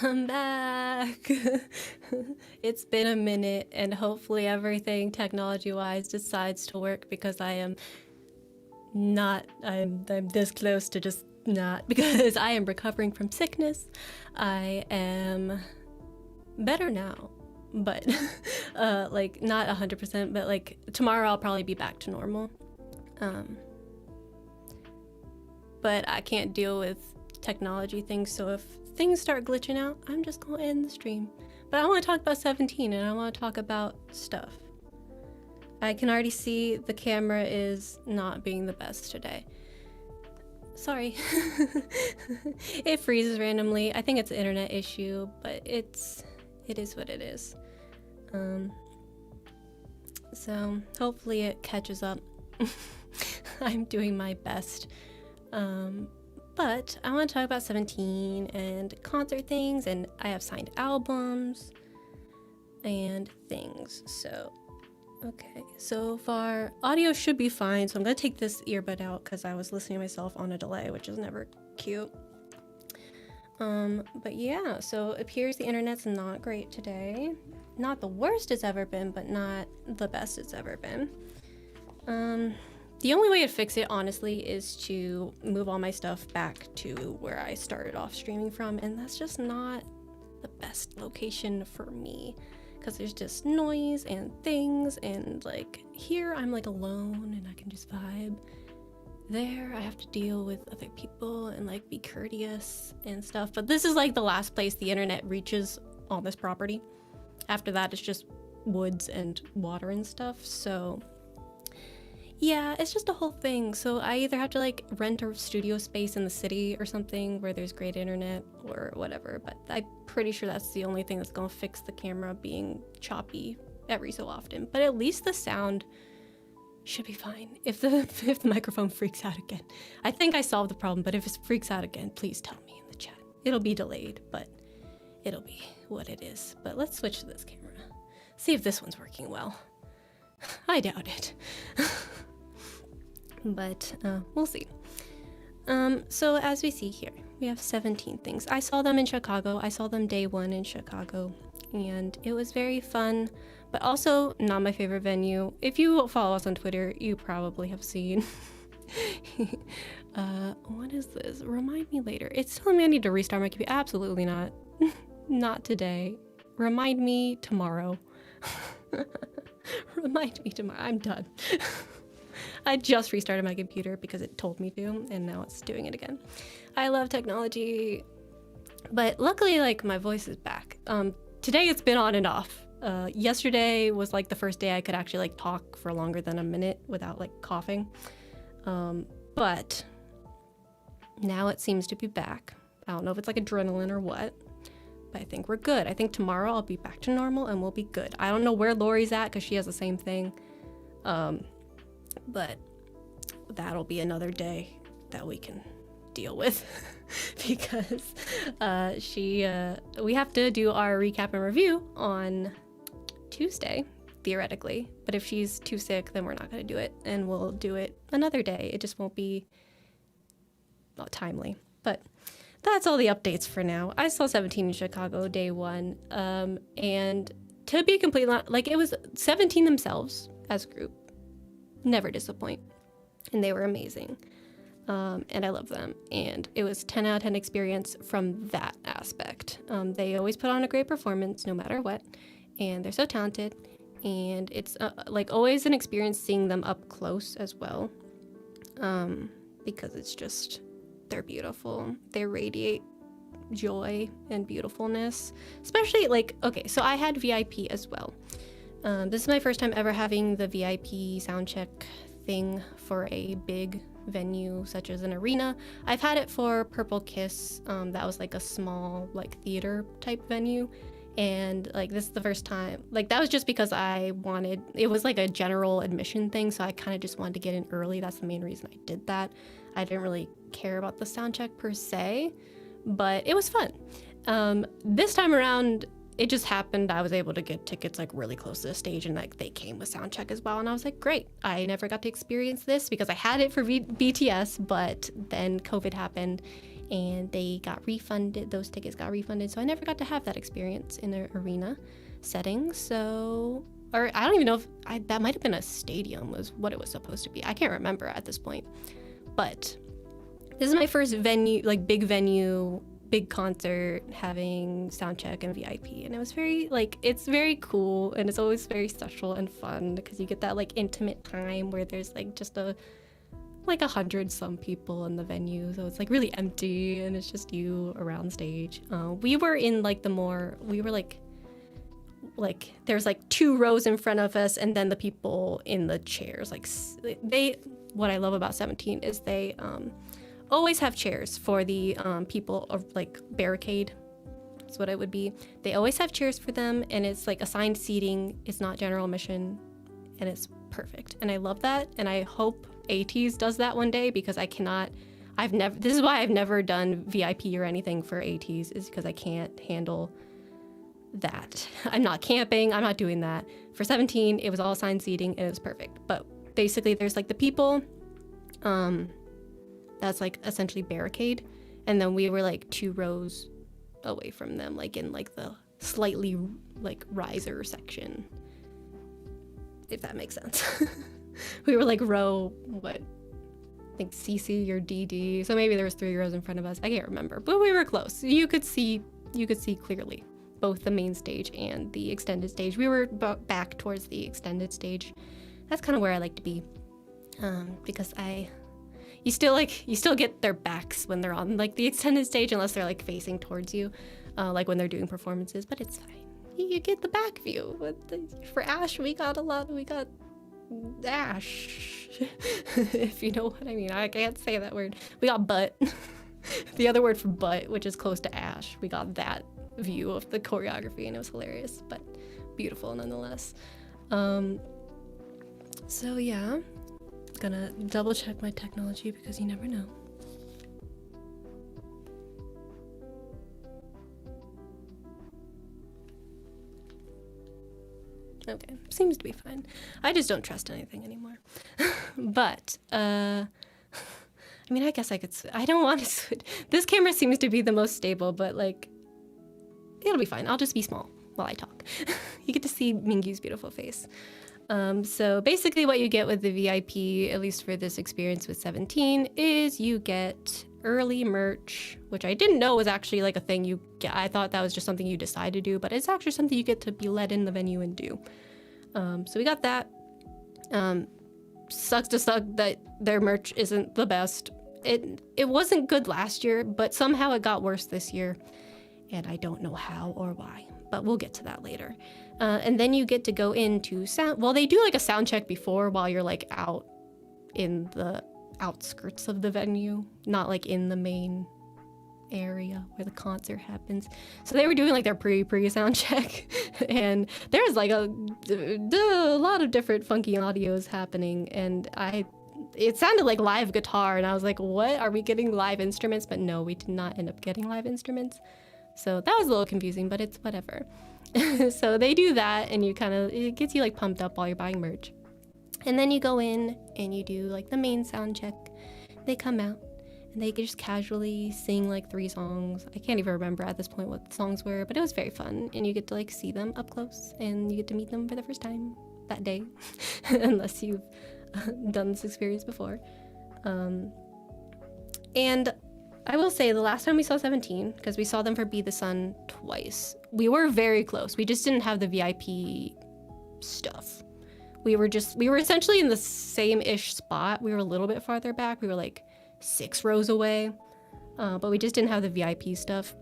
Welcome back. It's been a minute, and hopefully everything technology-wise decides to work, because I'm this close to just not, because I am recovering from sickness. I am better now, but like not 100%, but like tomorrow I'll probably be back to normal. But I can't deal with technology things, so if things start glitching out, I'm just gonna end the stream. But I want to talk about 17, and I want to talk about stuff. I can already see the camera is not being the best today. Sorry. It freezes randomly. I think it's an internet issue, but it is what it is. So hopefully it catches up. I'm doing my best. But I want to talk about 17 and concert things, and I have signed albums and things. So, okay. So far, audio should be fine. So I'm going to take this earbud out because I was listening to myself on a delay, which is never cute. But yeah, so it appears the internet's not great today. Not the worst it's ever been, but not the best it's ever been. The only way to fix it, honestly, is to move all my stuff back to where I started off streaming from, and that's just not the best location for me, because there's just noise and things, and like here I'm like alone and I can just vibe. There I have to deal with other people and like be courteous and stuff, but this is like the last place the internet reaches on this property. After that it's just woods and water and stuff, so yeah, it's just a whole thing. So I either have to like rent a studio space in the city or something where there's great internet or whatever, but I'm pretty sure that's the only thing that's gonna fix the camera being choppy every so often. But at least the sound should be fine. If the microphone freaks out again. I think I solved the problem, but if it freaks out again, please tell me in the chat. It'll be delayed, but it'll be what it is. But let's switch to this camera. See if this one's working well. I doubt it. But we'll see. So as we see here, we have 17 things. I saw them in Chicago. I saw them day one in Chicago, and it was very fun, but also not my favorite venue. If you follow us on Twitter, you probably have seen. What is this? Remind me later. It's telling me I need to restart my computer. Absolutely not. Not today. Remind me tomorrow. Remind me tomorrow. I'm done. I just restarted my computer because it told me to, and now it's doing it again. I love technology, but luckily, like, my voice is back. Today it's been on and off. Yesterday was like the first day I could actually like talk for longer than a minute without like coughing. But now it seems to be back. I don't know if it's like adrenaline or what, but I think we're good. I think tomorrow I'll be back to normal and we'll be good. I don't know where Lori's at because she has the same thing. But that'll be another day that we can deal with because we have to do our recap and review on Tuesday, theoretically. But if she's too sick, then we're not going to do it, and we'll do it another day. It just won't be timely. But that's all the updates for now. I saw 17 in Chicago day one, and to be completely honest, like, it was 17 themselves as a group. Never disappoint, and they were amazing, and I love them, and it was 10 out of 10 experience from that aspect. They always put on a great performance no matter what, and they're so talented, and it's like always an experience seeing them up close as well, because it's just, they're beautiful. They radiate joy and beautifulness, especially like, okay, so I had VIP as well. This is my first time ever having the VIP soundcheck thing for a big venue such as an arena. I've had it for Purple Kiss. That was like a small like theater type venue, and like this is the first time. Like that was just because it was like a general admission thing, so I kind of just wanted to get in early. That's the main reason I did that. I didn't really care about the soundcheck per se, but it was fun. This time around, it just happened I was able to get tickets like really close to the stage, and like they came with soundcheck as well, and I was like, great. I never got to experience this because I had it for BTS, but then COVID happened and they got refunded. Those tickets got refunded, so I never got to have that experience in an arena setting. So, or I don't even know if that might have been a stadium was what it was supposed to be. I can't remember at this point. But this is my first venue, like big venue, big concert, having sound check and VIP, and it was very like, it's very cool, and it's always very special and fun because you get that like intimate time where there's like just like 100 some people in the venue, so it's like really empty and it's just you around stage. We were in like we were like there's like 2 rows in front of us, and then the people in the chairs, like what I love about 17 is they always have chairs for the people of like barricade. That's what it would be. They always have chairs for them, and it's like assigned seating. It's not general admission, and it's perfect. And I love that, and I hope ATs does that one day, because this is why I've never done VIP or anything for ATs, is because I can't handle that. I'm not camping, I'm not doing that. For 17, it was all assigned seating and it was perfect. But basically there's like the people, that's like essentially barricade, and then we were like 2 rows away from them, like in like the slightly like riser section, if that makes sense. We were like row, I think CC or DD, so maybe there was 3 rows in front of us. I can't remember, but we were close. You could see clearly both the main stage and the extended stage. We were back towards the extended stage. That's kind of where I like to be, because you still get their backs when they're on like the extended stage, unless they're like facing towards you, like when they're doing performances. But it's fine. You get the back view. For Ash, we got Ash, if you know what I mean. I can't say that word. We got butt. The other word for butt, which is close to Ash. We got that view of the choreography, and it was hilarious, but beautiful nonetheless. So yeah, gonna double check my technology because you never know. Okay, seems to be fine. I just don't trust anything anymore. But, I mean, I guess I could, I don't want to switch. This camera seems to be the most stable, but like, it'll be fine. I'll just be small while I talk. You get to see Mingyu's beautiful face. So basically what you get with the VIP, at least for this experience with 17, is you get early merch, which I didn't know was actually like a thing you get. I thought that was just something you decide to do, but it's actually something you get to be let in the venue and do. So we got that. Sucks to suck that their merch isn't the best. It wasn't good last year, but somehow it got worse this year, and I don't know how or why, but we'll get to that later. And then you get to go into sound. Well, they do like a sound check before while you're like out in the outskirts of the venue, not like in the main area where the concert happens. So they were doing like their pre sound check, and there's like a lot of different funky audios happening, and it sounded like live guitar, and I was like, what, are we getting live instruments? But no, we did not end up getting live instruments. So that was a little confusing, but it's whatever. So they do that, and it gets you like pumped up while you're buying merch. And then you go in and you do like the main sound check. They come out and they just casually sing like 3 songs. I can't even remember at this point what the songs were, but it was very fun. And you get to like see them up close, and you get to meet them for the first time that day, unless you've done this experience before. And I will say the last time we saw 17, because we saw them for Be the Sun twice, we were very close. We just didn't have the VIP stuff. We were essentially in the same-ish spot. We were a little bit farther back. We were like 6 rows away, but we just didn't have the VIP stuff.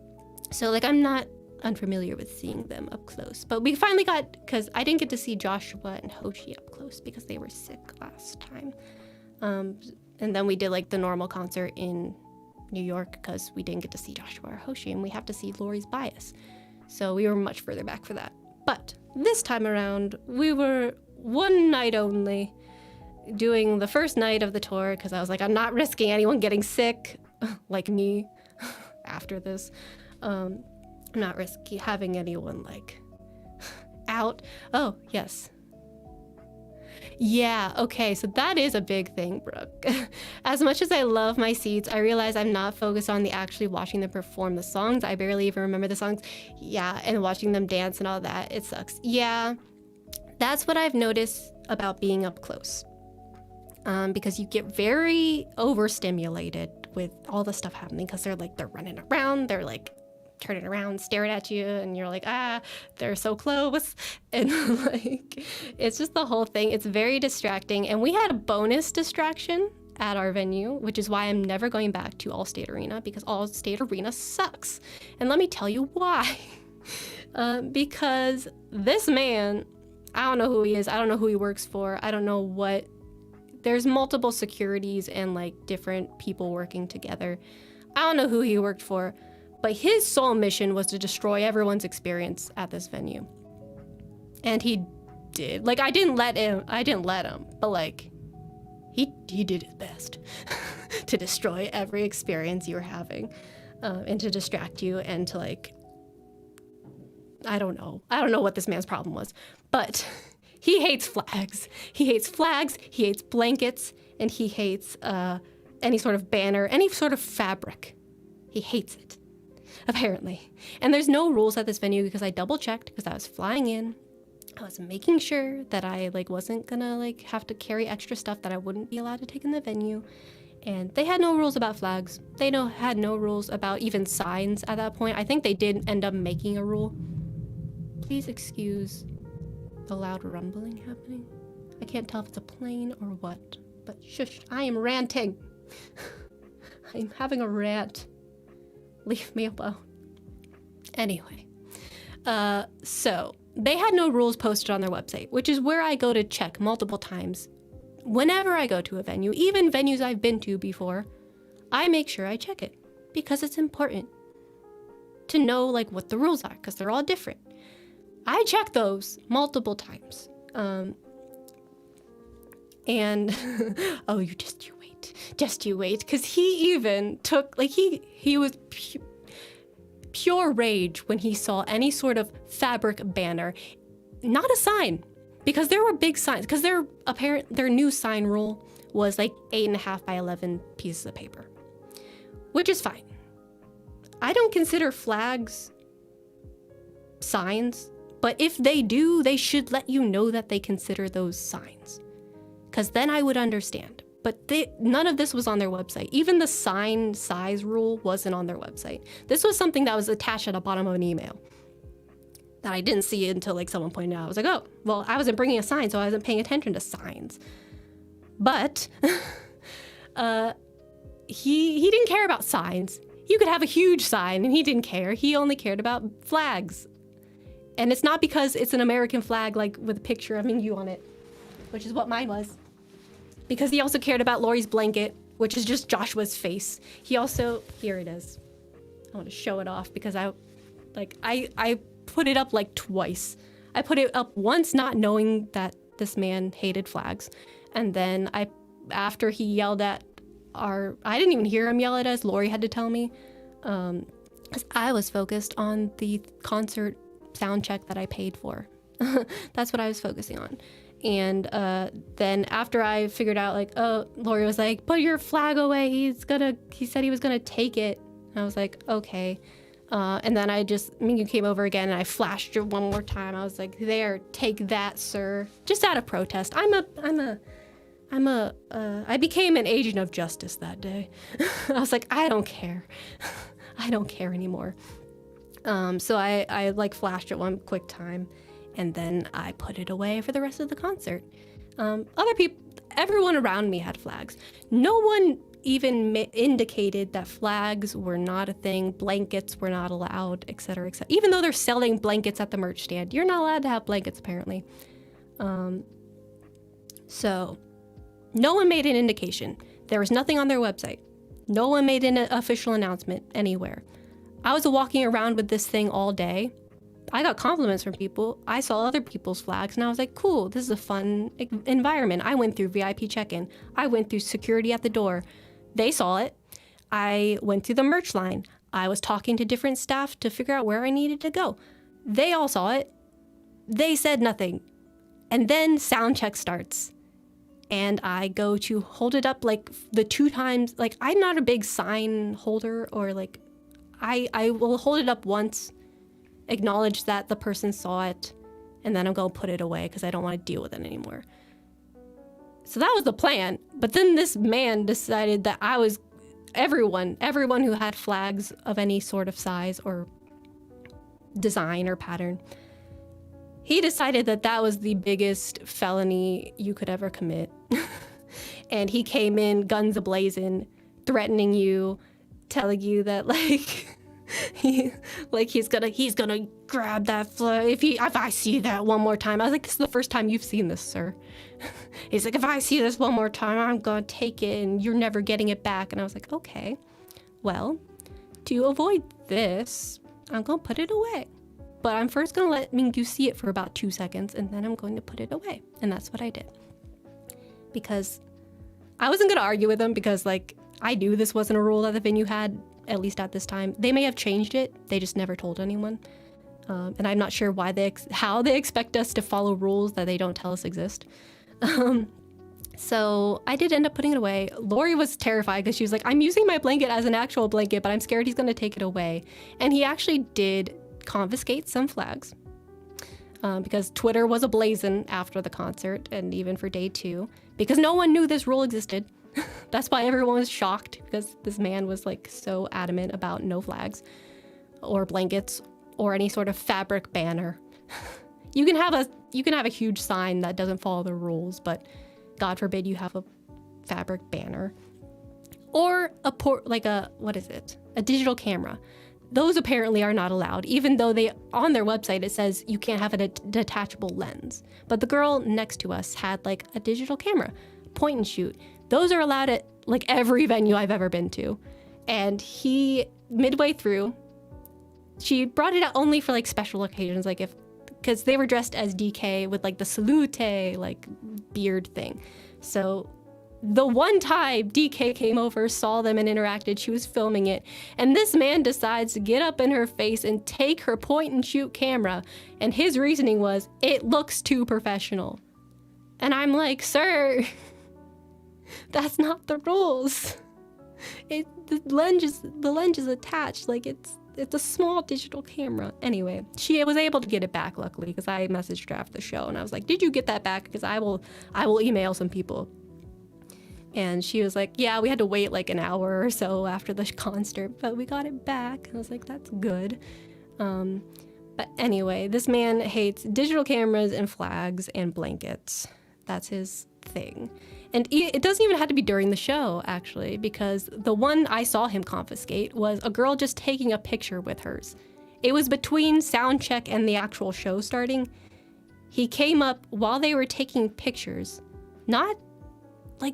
So like, I'm not unfamiliar with seeing them up close, but we finally got, because I didn't get to see Joshua and Hoshi up close because they were sick last time. And then we did like the normal concert in New York because we didn't get to see Joshua or Hoshi, and we have to see Lori's Bias. So we were much further back for that. But this time around, we were one night only, doing the first night of the tour, because I was like, I'm not risking anyone getting sick, like me, after this. I'm not risking having anyone like out. Oh, yes. Yeah, okay, so that is a big thing, Brooke. As much as I love my seats, I realize I'm not focused on the actually watching them perform the songs. I barely even remember the songs. Yeah, and watching them dance and all that, it sucks. Yeah, that's what I've noticed about being up close. Because you get very overstimulated with all the stuff happening because they're running around, they're like turning around, staring at you, and you're like, they're so close. And like, it's just the whole thing. It's very distracting. And we had a bonus distraction at our venue, which is why I'm never going back to Allstate Arena, because Allstate Arena sucks. And let me tell you why. Because this man, I don't know who he is. I don't know who he works for. I don't know what. There's multiple securities and like different people working together. I don't know who he worked for. But his sole mission was to destroy everyone's experience at this venue. And he did. Like, I didn't let him, but like, he did his best to destroy every experience you were having, and to distract you and to like, I don't know what this man's problem was, but he hates flags. He hates flags, he hates blankets, and he hates any sort of banner, any sort of fabric. He hates it. Apparently. And there's no rules at this venue because I double checked because I was flying in. I was making sure that I like wasn't gonna like have to carry extra stuff that I wouldn't be allowed to take in the venue. And they had no rules about flags. They had no rules about even signs at that point. I think they did end up making a rule. Please excuse the loud rumbling happening. I can't tell if it's a plane or what, but shush, I am ranting. I'm having a rant. Leave me alone. Anyway, so they had no rules posted on their website, which is where I go to check multiple times. Whenever I go to a venue, even venues I've been to before, I make sure I check it because it's important to know like what the rules are because they're all different. I check those multiple times. And oh, you wait, because he even took, like, he was pure rage when he saw any sort of fabric banner, not a sign, because there were big signs, because their new sign rule was like 8.5 by 11 pieces of paper, which is fine. I don't consider flags signs, but if they do, they should let you know that they consider those signs, because then I would understand. But none of this was on their website. Even the sign size rule wasn't on their website. This was something that was attached at the bottom of an email that I didn't see until like someone pointed out. I was like, oh, well, I wasn't bringing a sign, so I wasn't paying attention to signs. But he didn't care about signs. You could have a huge sign and he didn't care. He only cared about flags. And it's not because it's an American flag, like with a picture of you on it, which is what mine was. Because he also cared about Lori's blanket, which is just Joshua's face. He also, here it is. I want to show it off because I put it up like twice. I put it up once not knowing that this man hated flags. And then after he yelled at I didn't even hear him yell at us. Lori had to tell me. Because I was focused on the concert sound check that I paid for. That's what I was focusing on. And then after I figured out, like, oh, Lori was like, put your flag away. He said he was gonna take it. And I was like, okay. And then Mingyu came over again and I flashed her one more time. I was like, there, take that, sir. Just out of protest. I became an agent of justice that day. I was like, I don't care. I don't care anymore. So I like flashed it one quick time. And then I put it away for the rest of the concert. Other people, everyone around me had flags. No one even indicated that flags were not a thing, blankets were not allowed, etc., etc. Even though they're selling blankets at the merch stand, you're not allowed to have blankets apparently. So no one made an indication. There was nothing on their website. No one made an official announcement anywhere. I was walking around with this thing all day. I got compliments from people. I saw other people's flags and I was like, cool, this is a fun environment. I went through VIP check-in. I went through security at the door. They saw it. I went through the merch line. I was talking to different staff to figure out where I needed to go. They all saw it. They said nothing. And then sound check starts. and I go to hold it up like the 2 times. Like, I'm not a big sign holder, or like I will hold it up once, acknowledge that the person saw it, and then I'm going to put it away because I don't want to deal with it anymore. So that was the plan. But then this man decided that I was everyone who had flags of any sort of size or design or pattern. He decided that that was the biggest felony you could ever commit. And he came in guns a-blazing, threatening you, telling you that like he's gonna grab that flag if I see that one more time. I was like, this is the first time you've seen this, sir. He's like, if I see this one more time, I'm gonna take it and you're never getting it back. And I was like, okay, well, to avoid this, I'm gonna put it away. But I'm first gonna let you see it for about 2 seconds, and then I'm going to put it away. And that's what I did. Because I wasn't gonna argue with him, because like, I knew this wasn't a rule that the venue had, at least at this time. They may have changed it, they just never told anyone. And I'm not sure why how they expect us to follow rules that they don't tell us exist. So I did end up putting it away. Lori was terrified because she was like, I'm using my blanket as an actual blanket, but I'm scared he's gonna take it away. And he actually did confiscate some flags, because Twitter was ablazing after the concert and even for day 2, because no one knew this rule existed. That's why everyone was shocked, because this man was like so adamant about no flags or blankets or any sort of fabric banner. You can have a huge sign that doesn't follow the rules, but God forbid you have a fabric banner or a digital camera. Those apparently are not allowed, even though on their website it says you can't have a detachable lens. But the girl next to us had like a digital camera, point and shoot. Those are allowed at like every venue I've ever been to. And he, midway through, she brought it out only for like special occasions, like because they were dressed as DK with like the salute, like beard thing. So the one time DK came over, saw them and interacted, she was filming it. And this man decides to get up in her face and take her point and shoot camera. And his reasoning was, it looks too professional. And I'm like, sir, that's not the rules. The lens is attached, like it's a small digital camera. Anyway, she was able to get it back, luckily, because I messaged her after the show and I was like, did you get that back? Because I will email some people. And she was like, yeah, we had to wait like an hour or so after the concert, but we got it back. I was like, that's good. But anyway, this man hates digital cameras and flags and blankets. That's his thing. And it doesn't even have to be during the show, actually, because the one I saw him confiscate was a girl just taking a picture with hers. It was between sound check and the actual show starting. He came up while they were taking pictures,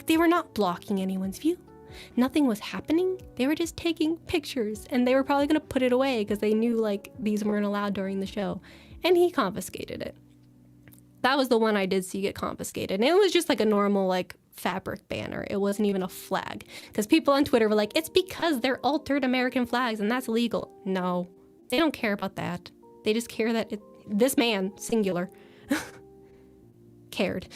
they were not blocking anyone's view. Nothing was happening. They were just taking pictures, and they were probably gonna put it away because they knew like these weren't allowed during the show. And he confiscated it. That was the one I did see get confiscated. And it was just like a normal like fabric banner. It wasn't even a flag. Because people on Twitter were like, it's because they're altered American flags and that's illegal. No, they don't care about that. They just care that this man, singular, cared.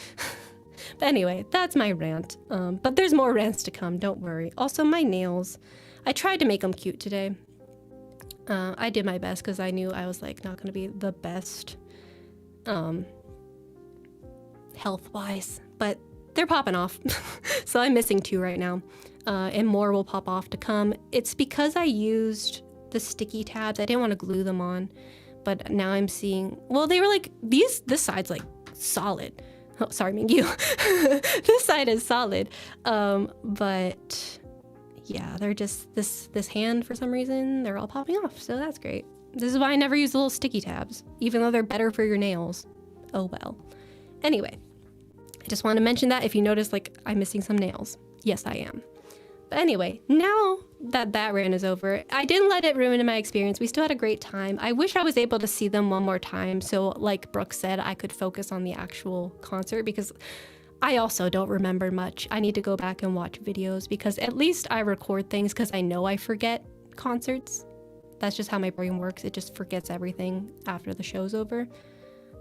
But anyway, that's my rant. But there's more rants to come, don't worry. Also, my nails. I tried to make them cute today. I did my best because I knew I was like not going to be the best health-wise. But they're popping off. So I'm missing 2 right now. And more will pop off to come. It's because I used the sticky tabs. I didn't want to glue them on. But now I'm seeing... Well, they were like... This side's like solid. Oh, sorry, Mingyu. This side is solid. But yeah, they're just this hand for some reason, they're all popping off. So that's great. This is why I never use the little sticky tabs, even though they're better for your nails. Oh well. Anyway, I just want to mention that if you notice like I'm missing some nails. Yes, I am. But anyway, now that rant is over, I didn't let it ruin my experience. We still had a great time. I wish I was able to see them one more time. So like Brooke said, I could focus on the actual concert because I also don't remember much. I need to go back and watch videos because at least I record things because I know I forget concerts. That's just how my brain works. It just forgets everything after the show's over.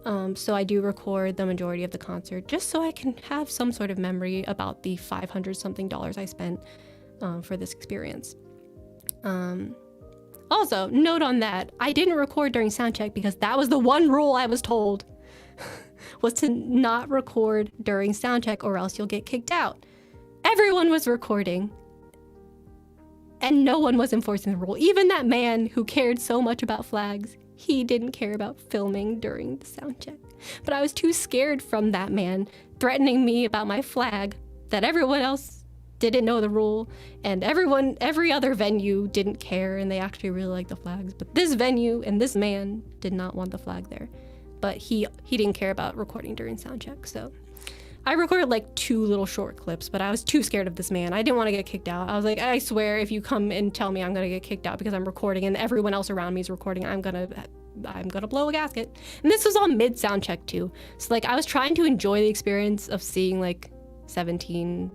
So I do record the majority of the concert just so I can have some sort of memory about the $500 something I spent for this experience. Also, note on that, I didn't record during soundcheck because that was the one rule I was told, was to not record during soundcheck or else you'll get kicked out. Everyone was recording and no one was enforcing the rule. Even that man who cared so much about flags, he didn't care about filming during the soundcheck. But I was too scared from that man threatening me about my flag that everyone else didn't know the rule, and every other venue didn't care, and they actually really liked the flags. But this venue and this man did not want the flag there. But he didn't care about recording during soundcheck, so I recorded like 2 little short clips, but I was too scared of this man. I didn't want to get kicked out. I was like, I swear, if you come and tell me I'm gonna get kicked out because I'm recording and everyone else around me is recording, I'm gonna blow a gasket. And this was all mid soundcheck too. So like I was trying to enjoy the experience of seeing like 17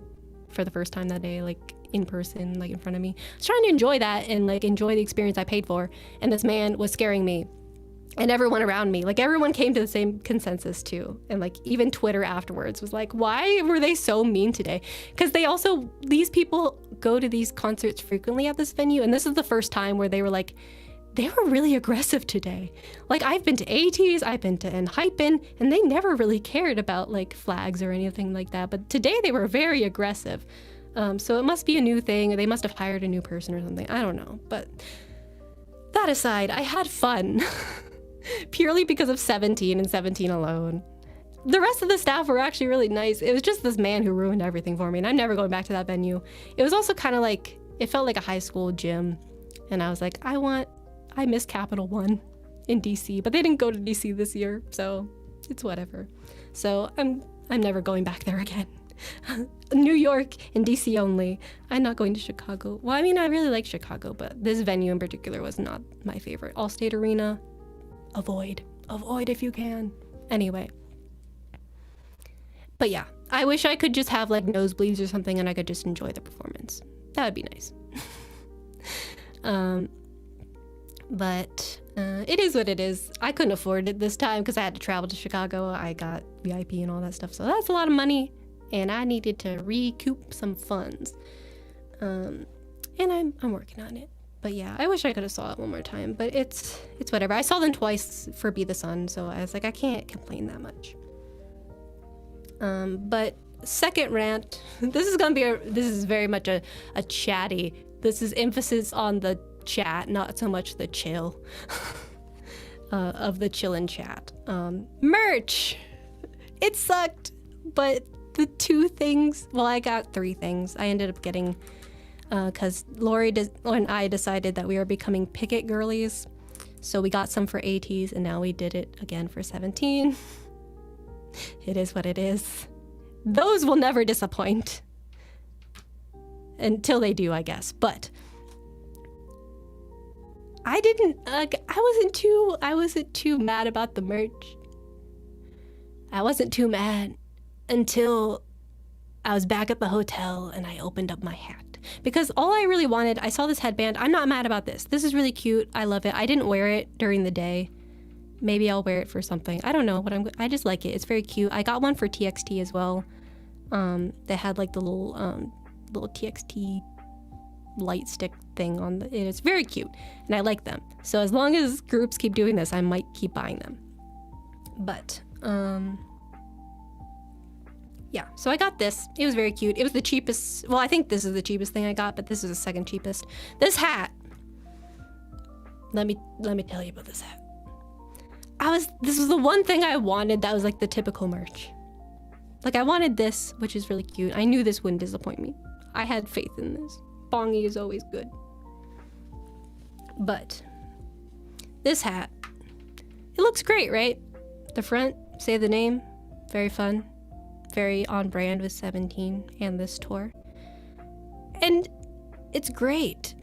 for the first time that day, like in person, like in front of me. I was trying to enjoy that and like enjoy the experience I paid for. And this man was scaring me and everyone around me. Like everyone came to the same consensus too. And like even Twitter afterwards was like, why were they so mean today? Because these people go to these concerts frequently at this venue. And this is the first time where they were like, they were really aggressive today. Like I've been to ATs, I've been to Hypen, and they never really cared about like flags or anything like that. But today they were very aggressive. So it must be a new thing, or they must have hired a new person or something. I don't know. But that aside, I had fun purely because of 17 and 17 alone. The rest of the staff were actually really nice. It was just this man who ruined everything for me, and I'm never going back to that venue. It was also kind of like, it felt like a high school gym. And I was like, I miss Capital One in DC, but they didn't go to DC this year, so it's whatever. So I'm never going back there again. New York and DC only. I'm not going to Chicago. Well, I mean, I really like Chicago, but this venue in particular was not my favorite. Allstate Arena, avoid if you can. Anyway. But yeah, I wish I could just have like nosebleeds or something and I could just enjoy the performance. That would be nice. But it is what it is. I couldn't afford it this time because I had to travel to Chicago. I got VIP and all that stuff. So that's a lot of money. And I needed to recoup some funds. And I'm working on it. But yeah, I wish I could have saw it one more time. But it's whatever. I saw them twice for Be the Sun. So I was like, I can't complain that much. But second rant. This is very much a chatty. This is emphasis on the chat, not so much the chill of the chillin' chat. Merch! It sucked, but the 2 things, well, I got 3 things. I ended up getting, because Lori and I decided that we were becoming picket girlies, so we got some for ATs, and now we did it again for 17. It is what it is. Those will never disappoint. Until they do, I guess, but I wasn't too mad about the merch. I wasn't too mad until I was back at the hotel and I opened up my hat. Because all I really wanted, I saw this headband. I'm not mad about this. This is really cute. I love it. I didn't wear it during the day. Maybe I'll wear it for something. I don't know what I just like it. It's very cute. I got one for TXT as well. That had like the little TXT light stick thing on it's very cute and I like them. So as long as groups keep doing this, I might keep buying them. But yeah, so I got this. It was very cute. It was the cheapest. Well, I think this is the cheapest thing I got, but this is the second cheapest. This hat. Let me tell you about this hat. This was the one thing I wanted that was like the typical merch. Like I wanted this, which is really cute. I knew this wouldn't disappoint me. I had faith in this. Bongy is always good. But this hat, it looks great, right? The front, say the name, very fun, very on brand with 17 and this tour. And it's great,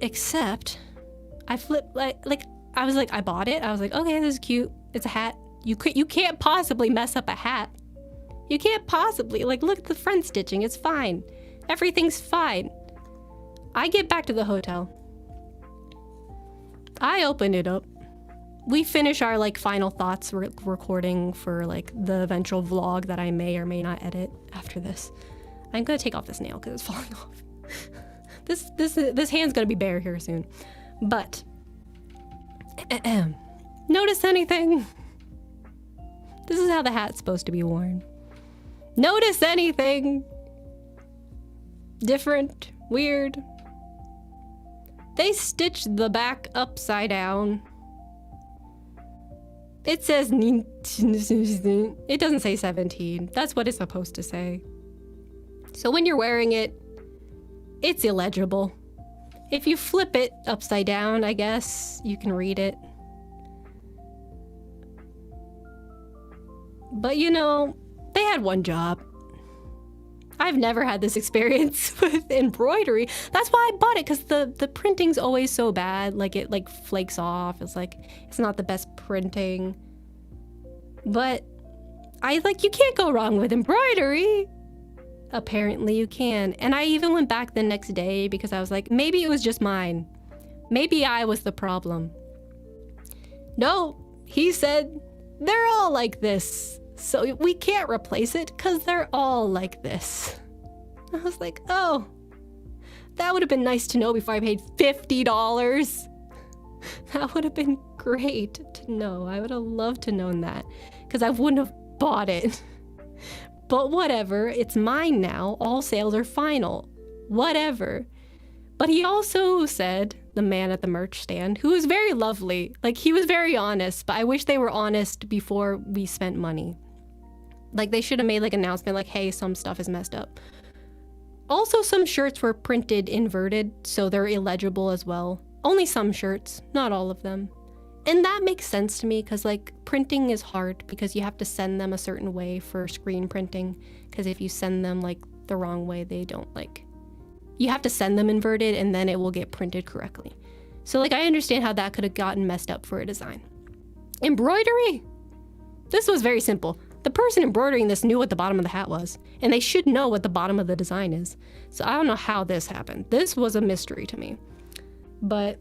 except I flipped, I was like, I bought it. I was like, okay, this is cute. It's a hat. You can't possibly mess up a hat. You can't possibly, look at the front stitching. It's fine. Everything's fine. I get back to the hotel. I open it up. we finish our like final thoughts recording for like the eventual vlog that I may or may not edit after this. I'm gonna take off this nail because it's falling off. This hand's gonna be bare here soon. But notice anything? This is how the hat's supposed to be worn. Notice anything? Different? Weird? They stitched the back upside down. It says it doesn't say 17. That's what it's supposed to say. So when you're wearing it, it's illegible. If you flip it upside down, I guess you can read it. But you know, they had one job. I've never had this experience with embroidery. That's why I bought it, because the printing's always so bad. Like it like flakes off. It's like, it's not the best printing. But you can't go wrong with embroidery. Apparently you can. And I even went back the next day because I was like, maybe it was just mine. Maybe I was the problem. No, he said, they're all like this. So we can't replace it because they're all like this. I was like, oh, that would have been nice to know before I paid $50. That would have been great to know. I would have loved to known that because I wouldn't have bought it. But whatever, it's mine now. All sales are final. Whatever. But he also said, the man at the merch stand, who was very lovely, like he was very honest, but I wish they were honest before we spent money. Like they should have made like an announcement like, hey, some stuff is messed up. Also, some shirts were printed inverted, so they're illegible as well. Only some shirts, not all of them. And that makes sense to me because like printing is hard because you have to send them a certain way for screen printing. Because if you send them like the wrong way, they don't like, you have to send them inverted and then it will get printed correctly. So like I understand how that could have gotten messed up for a design. Embroidery? This was very simple. The person embroidering this knew what the bottom of the hat was, and they should know what the bottom of the design is. So I don't know how this happened. This was a mystery to me. But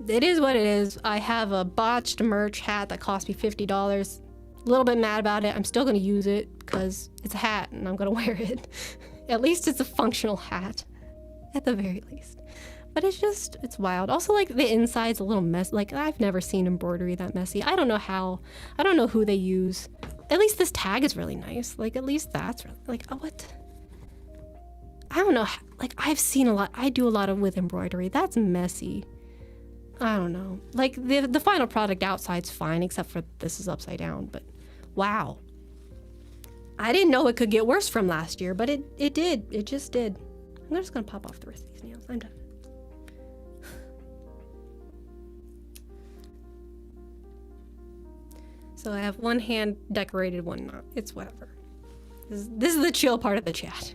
it is what it is. I have a botched merch hat that cost me $50. A little bit mad about it. I'm still gonna use it because it's a hat and I'm gonna wear it. At least it's a functional hat, at the very least. But it's wild. Also, like, the inside's a little mess. Like, I've never seen embroidery that messy. I don't know how. I don't know who they use. At least this tag is really nice. Like, at least that's really, like, oh, what? I don't know. Like, I've seen a lot. I do a lot of with embroidery. That's messy. I don't know. Like, the final product outside's fine, except for this is upside down. But, wow. I didn't know it could get worse from last year, but it did. It just did. I'm just gonna pop off the rest of these nails. I'm done. So I have one hand decorated, one not. It's whatever. This is the chill part of the chat.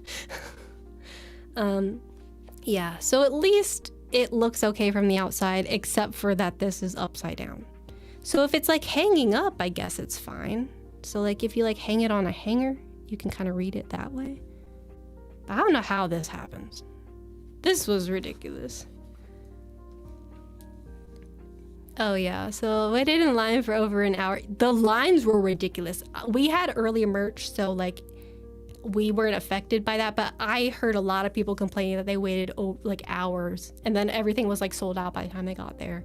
Yeah, so at least it looks okay from the outside, except for that this is upside down. So if it's like hanging up, I guess it's fine. So like if you like hang it on a hanger, you can kind of read it that way. But I don't know how this happens. This was ridiculous. Oh yeah, so I waited in line for over an hour. The lines were ridiculous. We had early merch, so like we weren't affected by that, but I heard a lot of people complaining that they waited like hours and then everything was like sold out by the time they got there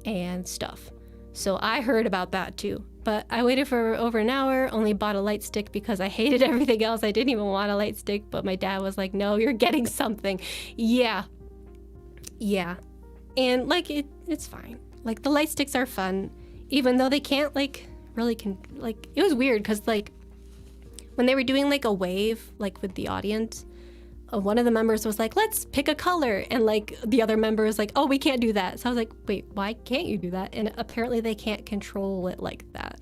and stuff. So I heard about that too. But I waited for over an hour, only bought a light stick because I hated everything else. I didn't even want a light stick, but my dad was like, no, you're getting something. Yeah. And like it's fine. Like the light sticks are fun, even though they can't like really like it was weird because like when they were doing like a wave like with the audience, one of the members was like, let's pick a color, and like the other member was like, oh, we can't do that. So I was like, wait, why can't you do that? And apparently they can't control it like that.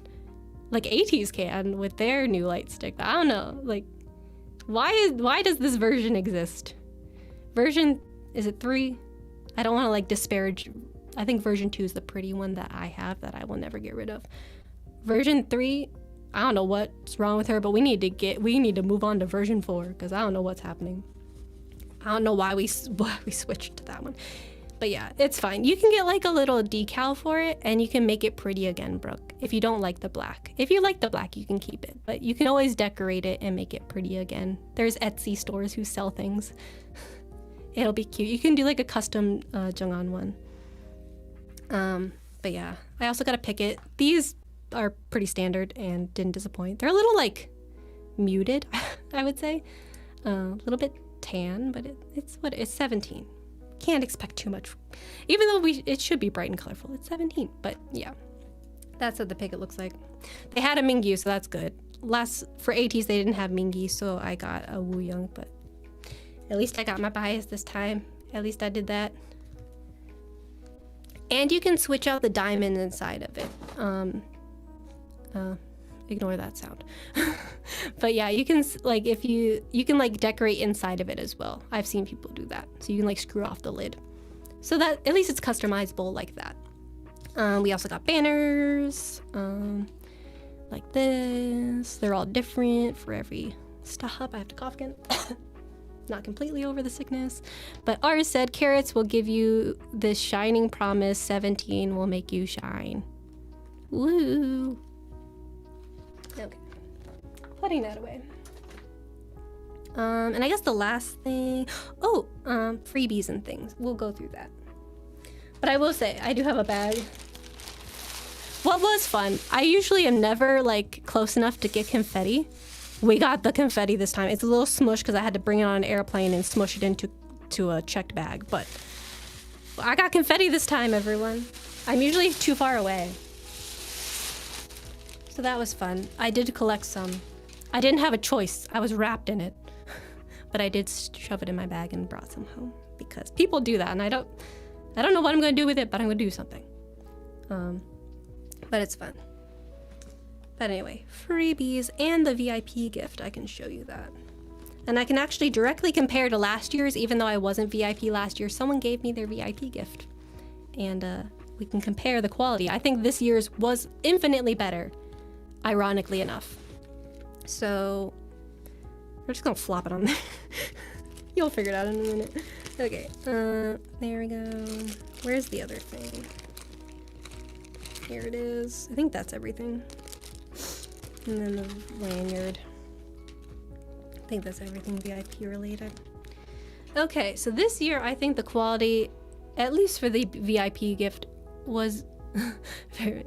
Like ATEEZ can with their new light stick. I don't know, like why does this version exist? Is it 3? I don't want to like disparage. I think version 2 is the pretty one that I have that I will never get rid of. Version 3, I don't know what's wrong with her, but we need to move on to version 4 because I don't know what's happening. I don't know why we switched to that one. But yeah, it's fine. You can get like a little decal for it, and you can make it pretty again, Brooke, if you don't like the black. If you like the black, you can keep it, but you can always decorate it and make it pretty again. There's Etsy stores who sell things. It'll be cute. You can do like a custom Junghan one. But yeah, I also got a picket. These are pretty standard and didn't disappoint. They're a little like muted, I would say. A little bit tan, but it's 17. Can't expect too much, even though it should be bright and colorful. It's 17, but yeah, that's what the picket looks like. They had a Mingyu, so that's good. For ATs they didn't have Mingyu, so I got a Wooyoung, but at least I got my bias this time. At least I did that. And you can switch out the diamond inside of it. Ignore that sound. But yeah, you can like you can like decorate inside of it as well. I've seen people do that. So you can like screw off the lid. So that at least it's customizable like that. We also got banners like this. They're all different for every stop. I have to cough again. Not completely over the sickness. But ours said carrots will give you this shining promise. 17 will make you shine. Woo. Okay, putting that away. And I guess the last thing, freebies and things. We'll go through that. But I will say, I do have a bag. What was fun, I usually am never like close enough to get confetti. We got the confetti this time. It's a little smush because I had to bring it on an airplane and smush it into a checked bag. But I got confetti this time, everyone. I'm usually too far away. So that was fun. I did collect some. I didn't have a choice. I was wrapped in it. But I did shove it in my bag and brought some home because people do that, and I don't know what I'm going to do with it, but I'm going to do something. But it's fun. But anyway, freebies and the VIP gift, I can show you that. And I can actually directly compare to last year's, even though I wasn't VIP last year. Someone gave me their VIP gift. And we can compare the quality. I think this year's was infinitely better. Ironically enough. So we're just gonna flop it on there. You'll figure it out in a minute. Okay, there we go. Where's the other thing? Here it is. I think that's everything. And then the lanyard. I think that's everything VIP related. Okay, so this year I think the quality, at least for the VIP gift, was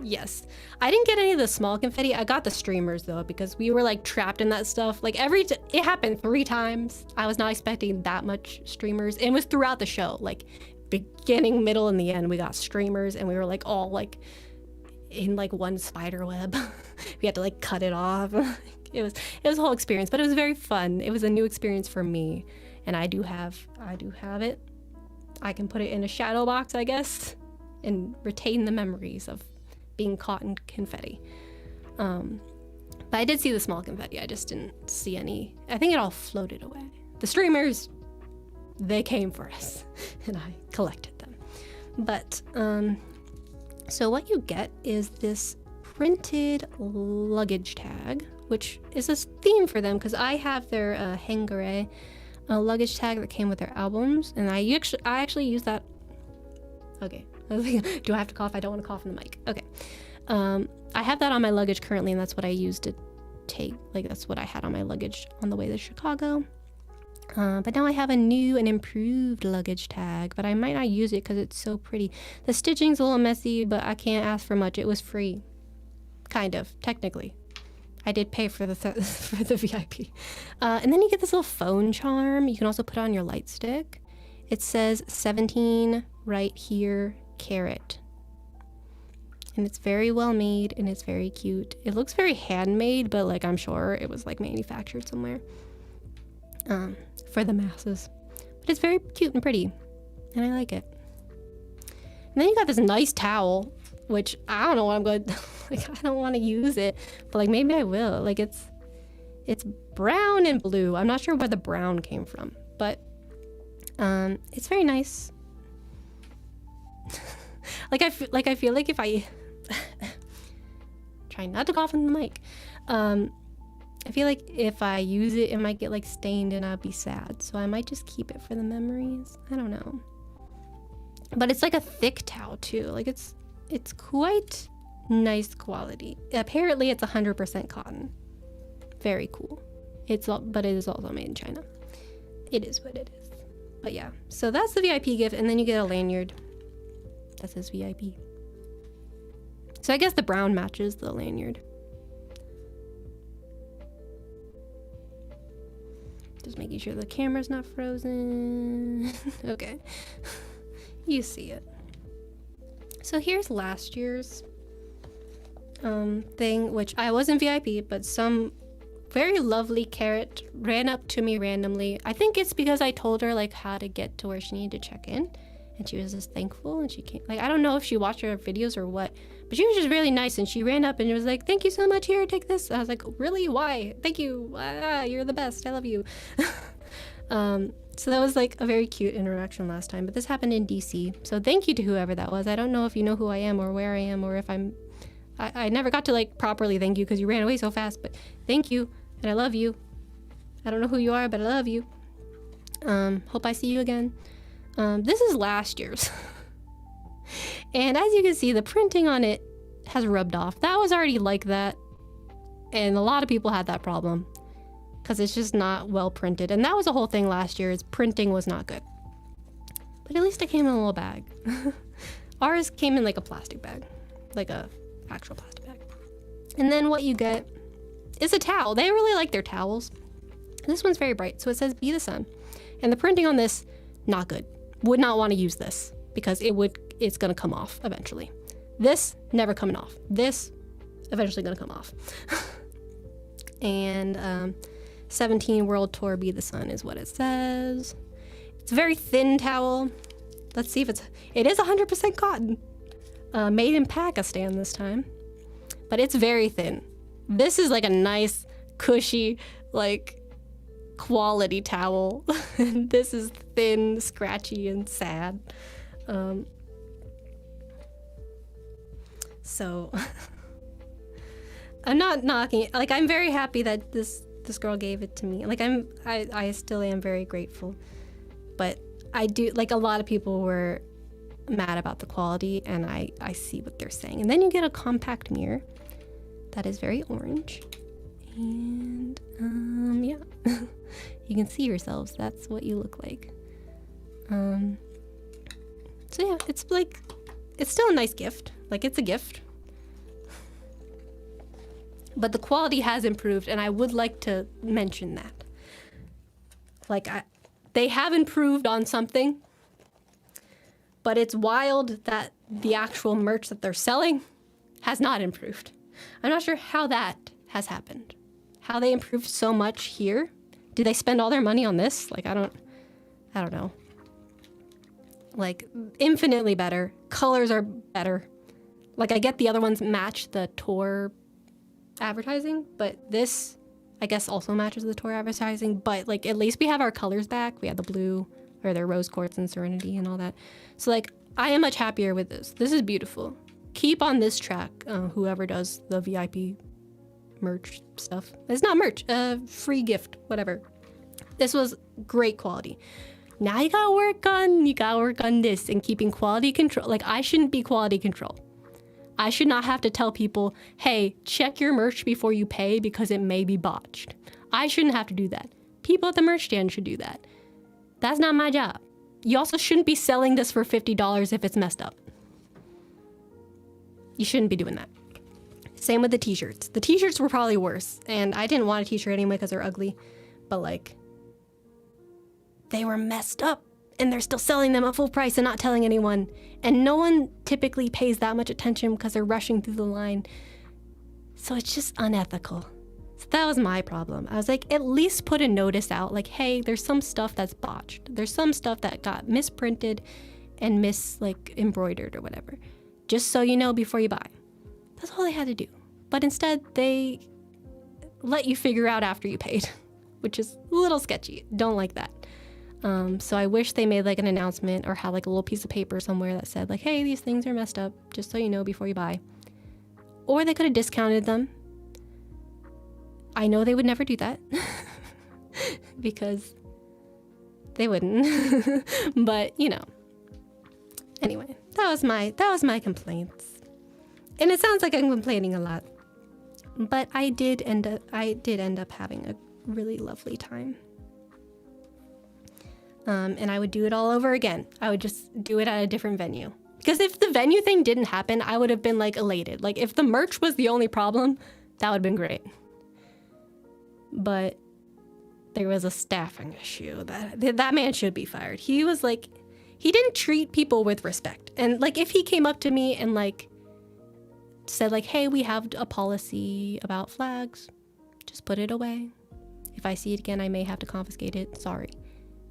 yes. I didn't get any of the small confetti. I got the streamers though, because we were like trapped in that stuff. Like it happened 3 times. I was not expecting that much streamers. It was throughout the show, like beginning, middle, and the end. We got streamers, and we were like all like in like one spider web. We had to like cut it off. It was a whole experience, but it was very fun. It was a new experience for me, and I do have it. I can put it in a shadow box, I guess, and retain the memories of being caught in confetti. But I did see the small confetti. I just didn't see any. I think it all floated away. The streamers, they came for us, and I collected them. But so what you get is this printed luggage tag, which is a theme for them because I have their Hangare luggage tag that came with their albums, and I actually use that. Okay. I was like, do I have to cough? I don't want to cough in the mic. Okay. I have that on my luggage currently, and that's what I used to take. Like, that's what I had on my luggage on the way to Chicago. But now I have a new and improved luggage tag, but I might not use it because it's so pretty. The stitching's a little messy, but I can't ask for much. It was free. Kind of, technically. I did pay for the for the VIP. And then you get this little phone charm. You can also put it on your light stick. It says 17 right here, carat. And it's very well made, and it's very cute. It looks very handmade, but like I'm sure it was like manufactured somewhere for the masses. But it's very cute and pretty, and I like it. And then you got this nice towel, which I don't know what I'm going to, like, I don't want to use it, but like maybe I will. Like it's brown and blue. I'm not sure where the brown came from, but it's very nice. I feel like if I try not to cough in the mic, I feel like if I use it, it might get like stained and I'd be sad. So I might just keep it for the memories. I don't know. But it's like a thick towel too. Like it's quite nice quality. Apparently it's 100% cotton. Very cool. But it is also made in China. It is what it is. But yeah, so that's the VIP gift, and then you get a lanyard that says VIP. So I guess the brown matches the lanyard. Just making sure the camera's not frozen. Okay. You see it. So here's last year's thing, which I wasn't VIP, but some very lovely carrot ran up to me randomly. I think it's because I told her like how to get to where she needed to check in, and she was just thankful, and she came. Like, I don't know if she watched our videos or what, but she was just really nice, and she ran up and was like, "Thank you so much. Here, take this." And I was like, "Really? Why? Thank you. You're the best. I love you." So that was like a very cute interaction last time, but this happened in DC. So thank you to whoever that was. I don't know if you know who I am or where I am, or if I never got to like properly thank you because you ran away so fast, but thank you. And I love you. I don't know who you are, but I love you. Hope I see you again. This is last year's. And as you can see, the printing on it has rubbed off. That was already like that. And a lot of people had that problem because it's just not well printed. And that was the whole thing last year, is printing was not good. But at least it came in a little bag. Ours came in like a plastic bag, like a actual plastic bag. And then what you get is a towel. They really like their towels. This one's very bright, so it says "Be the Sun." And the printing on this, not good. Would not want to use this because it's gonna come off eventually. This, never coming off. This, eventually gonna come off. And 17 World Tour Be the Sun is what it says. It's a very thin towel. Let's see if it is 100% cotton. Made in Pakistan this time. But it's very thin. This is like a nice, cushy, like, quality towel. This is thin, scratchy, and sad. So I'm not knocking it. Like, I'm very happy that this girl gave it to me. Like, I still am very grateful. But I do, like, a lot of people were mad about the quality, and I see what they're saying. And then you get a compact mirror that is very orange. And yeah. You can see yourselves. That's what you look like. So yeah, it's like, it's still a nice gift. Like, it's a gift. But the quality has improved, and I would like to mention that. Like, they have improved on something, but it's wild that the actual merch that they're selling has not improved. I'm not sure how that has happened. How they improved so much here. Did they spend all their money on this? Like, I don't know. Like, infinitely better. Colors are better. Like, I get the other ones match the tour advertising, but this, I guess, also matches the tour advertising. But, like, at least we have our colors back. We have the blue, or their rose quartz and serenity and all that. So, like, I am much happier with this. This is beautiful. Keep on this track, whoever does the VIP merch stuff. It's not merch, free gift, whatever. This was great quality. Now you gotta work on this and keeping quality control. Like, I shouldn't be quality control. I should not have to tell people, hey, check your merch before you pay because it may be botched. I shouldn't have to do that. People at the merch stand should do that. That's not my job. You also shouldn't be selling this for $50 if it's messed up. You shouldn't be doing that. Same with the t-shirts. The t-shirts were probably worse, and I didn't want a t-shirt anyway because they're ugly, but like, they were messed up, and they're still selling them at full price and not telling anyone, and no one typically pays that much attention because they're rushing through the line, so it's just unethical. So that was my problem. I was like, at least put a notice out, like, hey, there's some stuff that's botched. There's some stuff that got misprinted and embroidered or whatever, just so you know before you buy. That's all they had to do. But instead, they let you figure out after you paid, which is a little sketchy. Don't like that. So I wish they made like an announcement or had like a little piece of paper somewhere that said like, hey, these things are messed up, just so you know before you buy. Or they could have discounted them. I know they would never do that because they wouldn't. But, you know, Anyway, that was my complaints. And it sounds like I'm complaining a lot. But I did end up having a really lovely time. And I would do it all over again. I would just do it at a different venue. Because if the venue thing didn't happen, I would have been like elated. Like if the merch was the only problem, that would have been great. But there was a staffing issue. That man should be fired. He was like, he didn't treat people with respect. And like if he came up to me and like said like, hey, we have a policy about flags, just put it away. If I see it again, I may have to confiscate it. Sorry.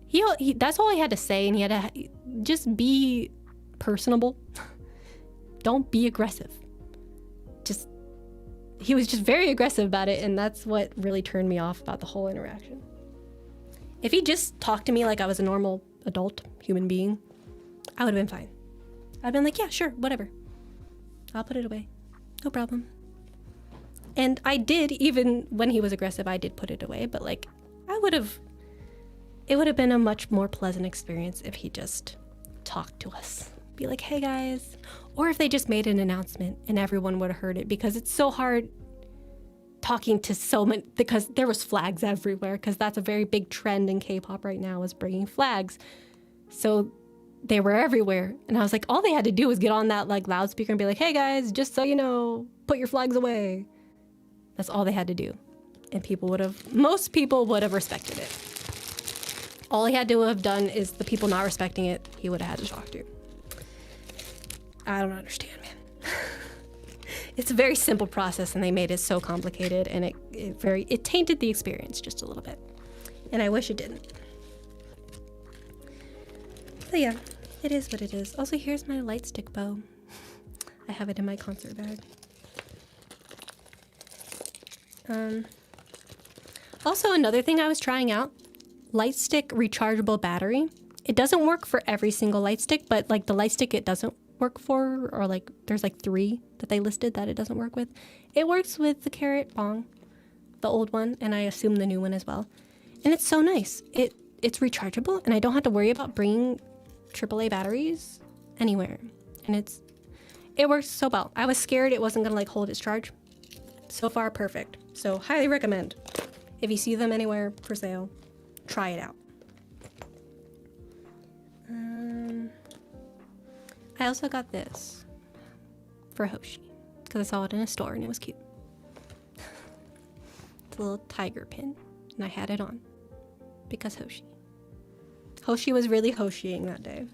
He that's all he had to say, and he had to just be personable. Don't be aggressive. He was just very aggressive about it, and that's what really turned me off about the whole interaction. If he just talked to me like I was a normal adult human being, I would have been fine. I'd been like, yeah, sure, whatever. I'll put it away. No problem. And I did, even when he was aggressive, I did put it away, but like, it would have been a much more pleasant experience if he just talked to us. Be like, hey guys. Or if they just made an announcement and everyone would have heard it, because it's so hard talking to so many, because there was flags everywhere, because that's a very big trend in K-pop right now, is bringing flags. So they were everywhere. And I was like, all they had to do was get on that like loudspeaker and be like, hey guys, just so you know, put your flags away. That's all they had to do. And most people would have respected it. All he had to have done is the people not respecting it, he would have had to talk to. I don't understand, man. It's a very simple process, and they made it so complicated, and it tainted the experience just a little bit. And I wish it didn't. But yeah, it is what it is. Also, here's my light stick bow. I have it in my concert bag. Also, another thing I was trying out, light stick rechargeable battery. It doesn't work for every single light stick, but like the light stick it doesn't work for, or like there's like 3 that they listed that it doesn't work with. It works with the Carrot Bong, the old one, and I assume the new one as well. And it's so nice. It's rechargeable, and I don't have to worry about bringing AAA batteries anywhere. And it works so well. I was scared it wasn't gonna like hold its charge. So far, perfect. So highly recommend. If you see them anywhere for sale, try it out. I also got this for Hoshi because I saw it in a store and it was cute. It's a little tiger pin, and I had it on because Hoshi was really Hoshiing that day.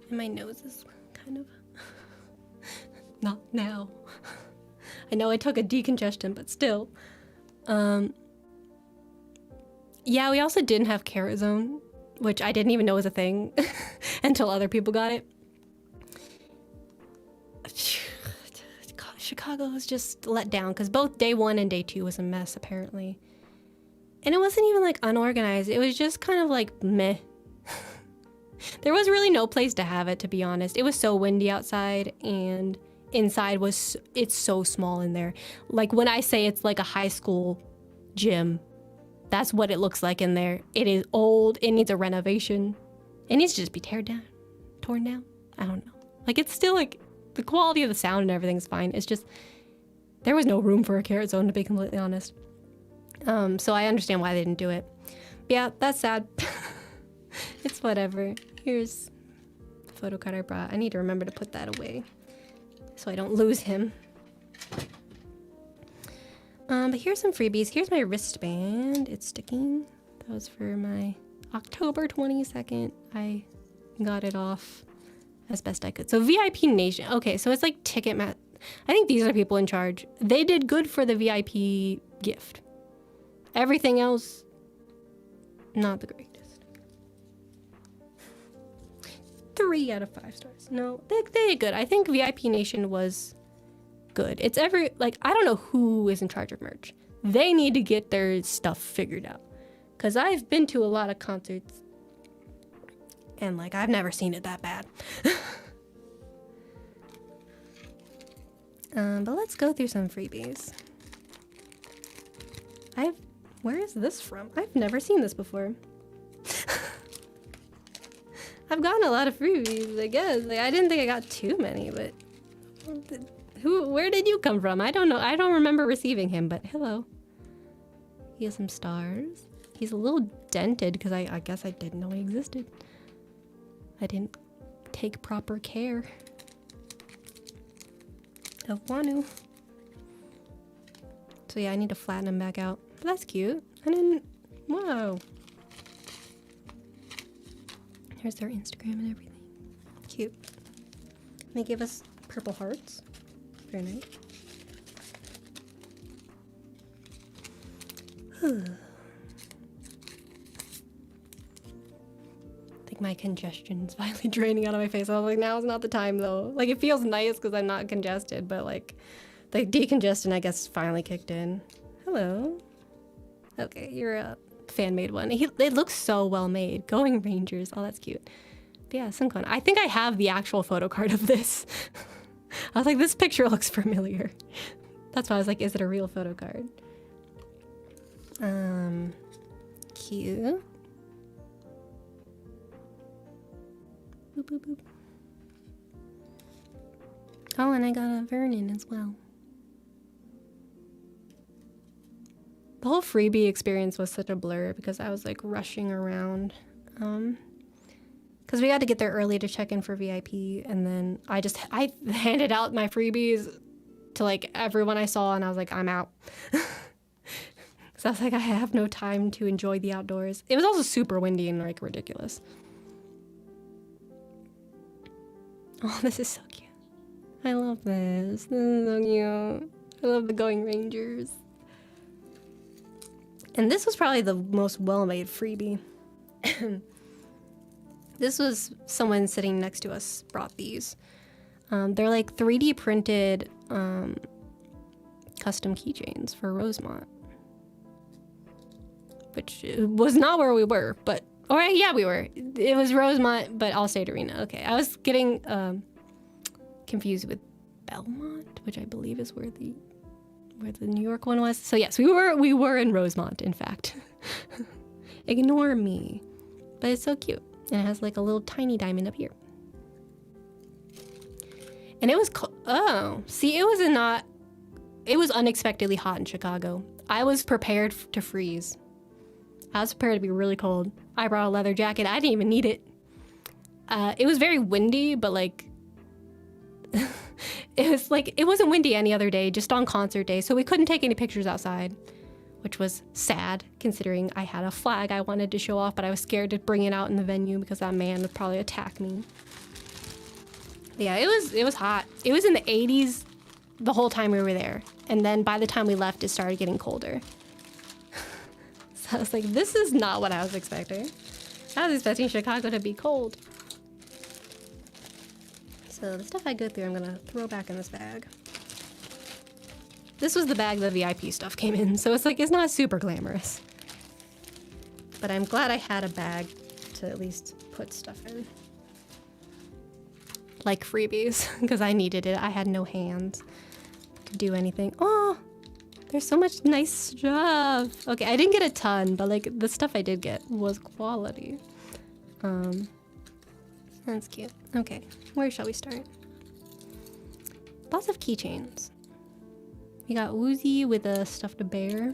And my nose is kind of not now. I know I took a decongestant, but still. Yeah, we also didn't have Carrot Zone, which I didn't even know was a thing until other people got it. Chicago was just let down because both day 1 and day 2 was a mess, apparently. And it wasn't even like unorganized. It was just kind of like meh. There was really no place to have it, to be honest. It was so windy outside, and inside it's so small in there. Like when I say it's like a high school gym, that's what it looks like in there. It is old. It needs a renovation. It needs to just be torn down. I don't know. Like it's still like the quality of the sound and everything's fine. It's just there was no room for a Carrot Zone, to be completely honest. So I understand why they didn't do it. But yeah, that's sad. It's whatever. Here's the photo card I brought. I need to remember to put that away so I don't lose him. But here's some freebies. Here's my wristband. It's sticking. That was for my October 22nd. I got it off as best I could. So VIP Nation. Okay, so it's like Ticketmaster. I think these are people in charge. They did good for the VIP gift. Everything else, not the greatest. 3 out of 5 stars. No, they did good. I think VIP Nation was good. It's I don't know who is in charge of merch. They need to get their stuff figured out. Because I've been to a lot of concerts and like I've never seen it that bad. But let's go through some freebies. Where is this from? I've never seen this before. I've gotten a lot of freebies, I guess. Like, I didn't think I got too many, but where did you come from? I don't know. I don't remember receiving him, but hello. He has some stars. He's a little dented because I guess I didn't know he existed. I didn't take proper care of Wanu. So yeah, I need to flatten him back out. But that's cute. And then, whoa. Here's their Instagram and everything. Cute. They give us purple hearts. Very nice. I think my congestion's finally draining out of my face. I was like, now is not the time though. Like, it feels nice because I'm not congested, but like, the decongestion, I guess, finally kicked in. Hello. Okay, you're a fan-made one. It looks so well made. Going Rangers. Oh, that's cute. But yeah, Sunkon. I think I have the actual photo card of this. I was like, this picture looks familiar. That's why I was like, is it a real photo card? Cute. Boop, boop, boop. Oh, and I got a Vernon as well. The whole freebie experience was such a blur because I was like rushing around. Because we had to get there early to check in for VIP, and then I handed out my freebies to like everyone I saw, and I was like, I'm out. So I was like, I have no time to enjoy the outdoors. It was also super windy and like ridiculous. Oh, this is so cute. I love this. This is so cute. I love the Going Rangers. And this was probably the most well-made freebie. This was someone sitting next to us brought these. They're like 3D printed custom keychains for Rosemont. Which was not where we were, but... Or yeah, we were. It was Rosemont, but Allstate Arena. Okay, I was getting confused with Belmont, which I believe is where the New York one was. So yes, we were in Rosemont, in fact. Ignore me. But it's so cute. And it has like a little tiny diamond up here. And it was oh, see, it was unexpectedly hot in Chicago. I was prepared to freeze. I was prepared to be really cold. I brought a leather jacket. I didn't even need it. It was very windy, but like it wasn't windy any other day, just on concert day, so we couldn't take any pictures outside, which was sad considering I had a flag I wanted to show off, but I was scared to bring it out in the venue because that man would probably attack me. Yeah, it was hot. It was in the 80s the whole time we were there, and then by the time we left, it started getting colder. So I was like, this is not what I was expecting. I was expecting Chicago to be cold. So the stuff I go through, I'm gonna throw back in this bag. This was the bag the VIP stuff came in, so it's like, it's not super glamorous. But I'm glad I had a bag to at least put stuff in. Like freebies, because I needed it. I had no hands to do anything. Oh, there's so much nice stuff. Okay, I didn't get a ton, but like the stuff I did get was quality. That's cute. Okay, where shall we start? Lots of keychains. We got Woozy with a stuffed bear.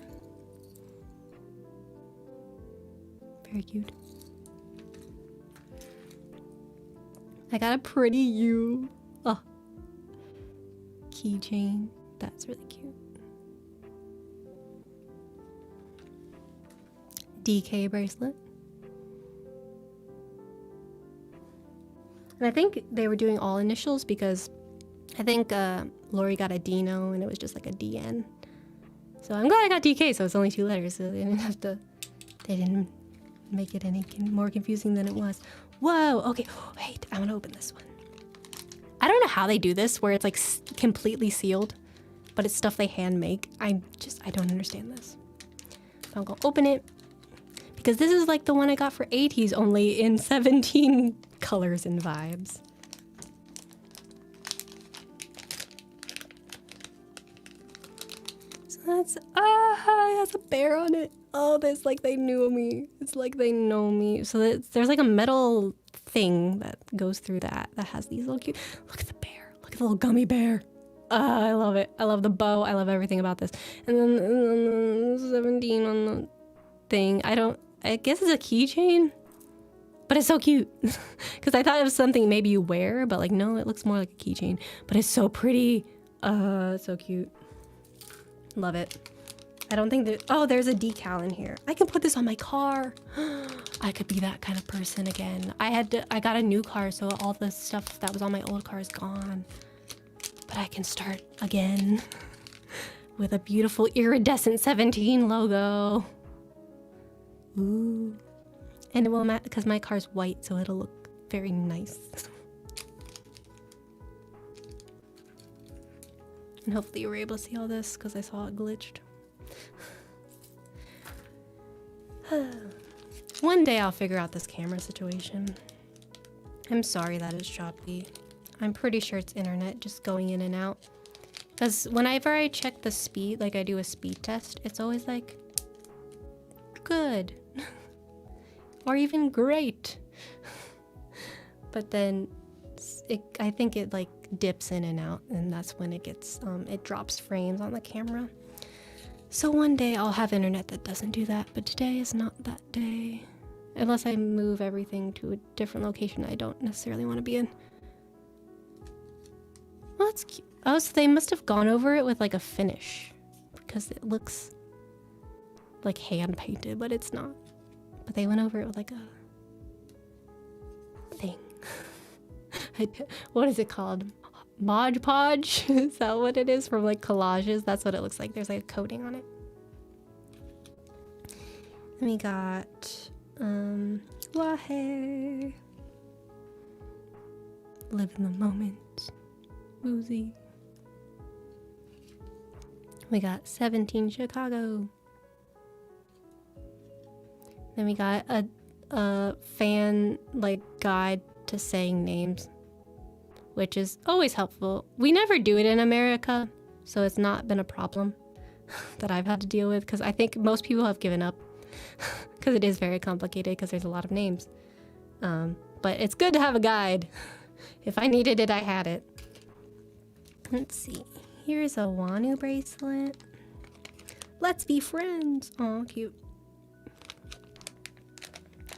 Very cute. I got a pretty you. Oh. Keychain. That's really cute. DK bracelet. And I think they were doing all initials because I think Lori got a Dino and it was just like a DN. So I'm glad I got DK, so it's only 2 letters, so they didn't make it any more confusing than it was. Whoa, okay, wait, I want to open this one. I don't know how they do this, where it's like completely sealed, but it's stuff they hand make. I don't understand this. So I'm gonna open it, because this is like the one I got for 80s, only in 17 colors and vibes. So That's it has a bear on it. Oh, it's like they knew me. It's like they know me. So there's like a metal thing that goes through that has these little cute. Look at the bear. Look at the little gummy bear. I love it. I love the bow. I love everything about this. And then 17 on the thing. I guess it's a keychain, but it's so cute. Because I thought it was something maybe you wear, but like no, it looks more like a keychain. But it's so pretty. It's so cute. Love it. I don't think that. Oh, there's a decal in here. I can put this on my car. I could be that kind of person again. I got a new car, so all the stuff that was on my old car is gone. But I can start again with a beautiful iridescent 17 logo. Ooh. And it will match because my car's white, so it'll look very nice. And hopefully you were able to see all this because I saw it glitched. One day I'll figure out this camera situation. I'm sorry that it's choppy. I'm pretty sure it's internet just going in and out. Because whenever I check the speed, like I do a speed test, it's always like, good. Or even great. But then I think it like dips in and out, and that's when it gets, it drops frames on the camera. So one day I'll have internet that doesn't do that, but today is not that day. Unless I move everything to a different location I don't necessarily want to be in. Well, that's cute. Oh, so they must have gone over it with like a finish. Because it looks like hand painted, but it's not. But they went over it with like a thing. What is it called? Mod Podge? Is that what it is from like collages? That's what it looks like. There's like a coating on it. And we got Wahe. Live in the moment. Woozy. We got 17 Chicago. Then we got a fan like guide to saying names, which is always helpful. We never do it in America, so it's not been a problem that I've had to deal with, because I think most people have given up because it is very complicated because there's a lot of names. But it's good to have a guide. If I needed it, I had it. Let's see. Here's a Wanu bracelet. Let's be friends. Oh, cute.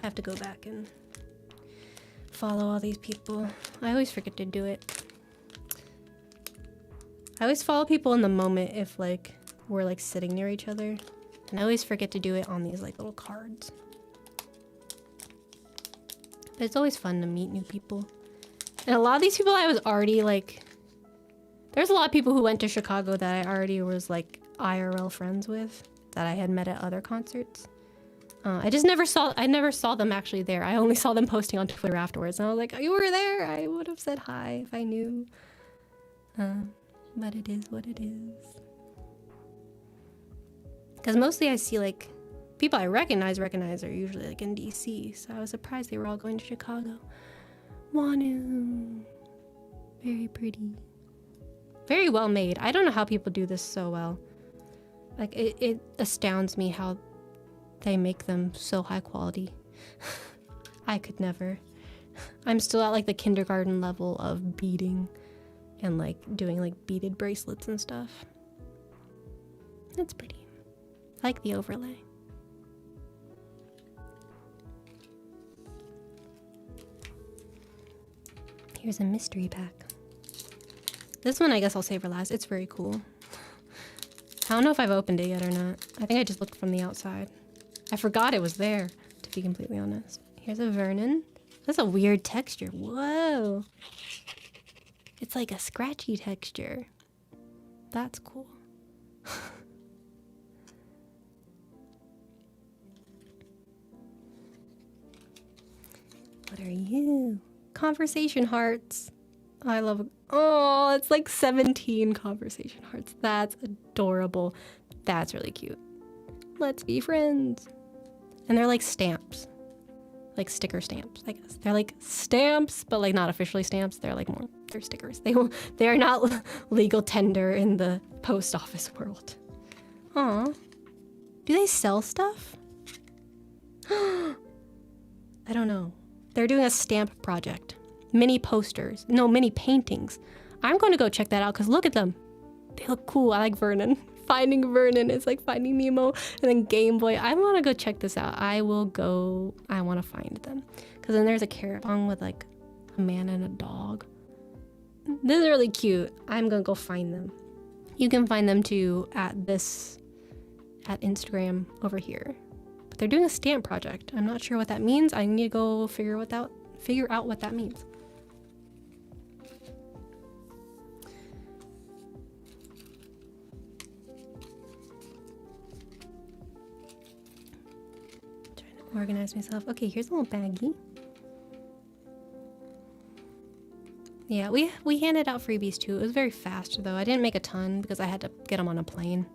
I have to go back and follow all these people. I always forget to do it. I always follow people in the moment if like we're like sitting near each other. And I always forget to do it on these like little cards. But it's always fun to meet new people. And a lot of these people I was already like... There's a lot of people who went to Chicago that I already was like IRL friends with, that I had met at other concerts. I never saw them actually there. I only saw them posting on Twitter afterwards. And I was like, you were there. I would have said hi if I knew. But it is what it is. Because mostly I see like people I recognize are usually like in DC. So I was surprised they were all going to Chicago. Wanu. Very pretty. Very well made. I don't know how people do this so well. Like it astounds me how they make them so high quality. I could never. I'm still at like the kindergarten level of beading and like doing like beaded bracelets and stuff. That's pretty. I like the overlay. Here's a mystery pack. This one I guess I'll save for last. It's very cool. I don't know if I've opened it yet or not. I think I just looked from the outside. I forgot it was there, to be completely honest. Here's a Vernon. That's a weird texture. Whoa. It's like a scratchy texture. That's cool. What are you? Conversation hearts. I love... Oh, it's like 17 conversation hearts. That's adorable. That's really cute. Let's be friends. And they're like stamps. Like sticker stamps, I guess. They're like stamps, but like not officially stamps. They're like more... They're stickers. They are not legal tender in the post office world. Aw. Do they sell stuff? I don't know. They're doing a stamp project. Mini posters. No, mini paintings. I'm going to go check that out because look at them. They look cool. I like Vernon. Finding Vernon is like Finding Nemo. And then Game Boy. I want to go check this out. I will go. I want to find them. Because then there's a carrot song with like a man and a dog. This is really cute. I'm going to go find them. You can find them too at Instagram over here. But they're doing a stamp project. I'm not sure what that means. I need to go figure out what that means. Trying to organize myself. Okay, here's a little baggie. Yeah, we handed out freebies too. It was very fast though. I didn't make a ton because I had to get them on a plane.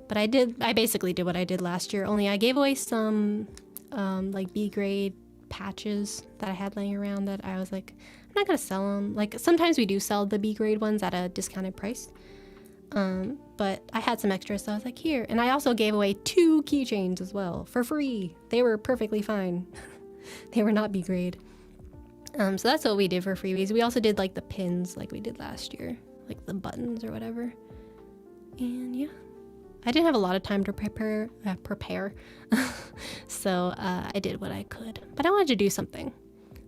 But I basically did what I did last year, only I gave away some like B grade patches that I had laying around that I was like, I'm not gonna sell them. Like sometimes we do sell the B grade ones at a discounted price. But I had some extras, so I was like, here. And I also gave away 2 keychains as well for free. They were perfectly fine. They were not B grade. So that's what we did for freebies. We also did like the pins like we did last year, like the buttons or whatever. And yeah, I didn't have a lot of time to prepare. So I did what I could, but I wanted to do something.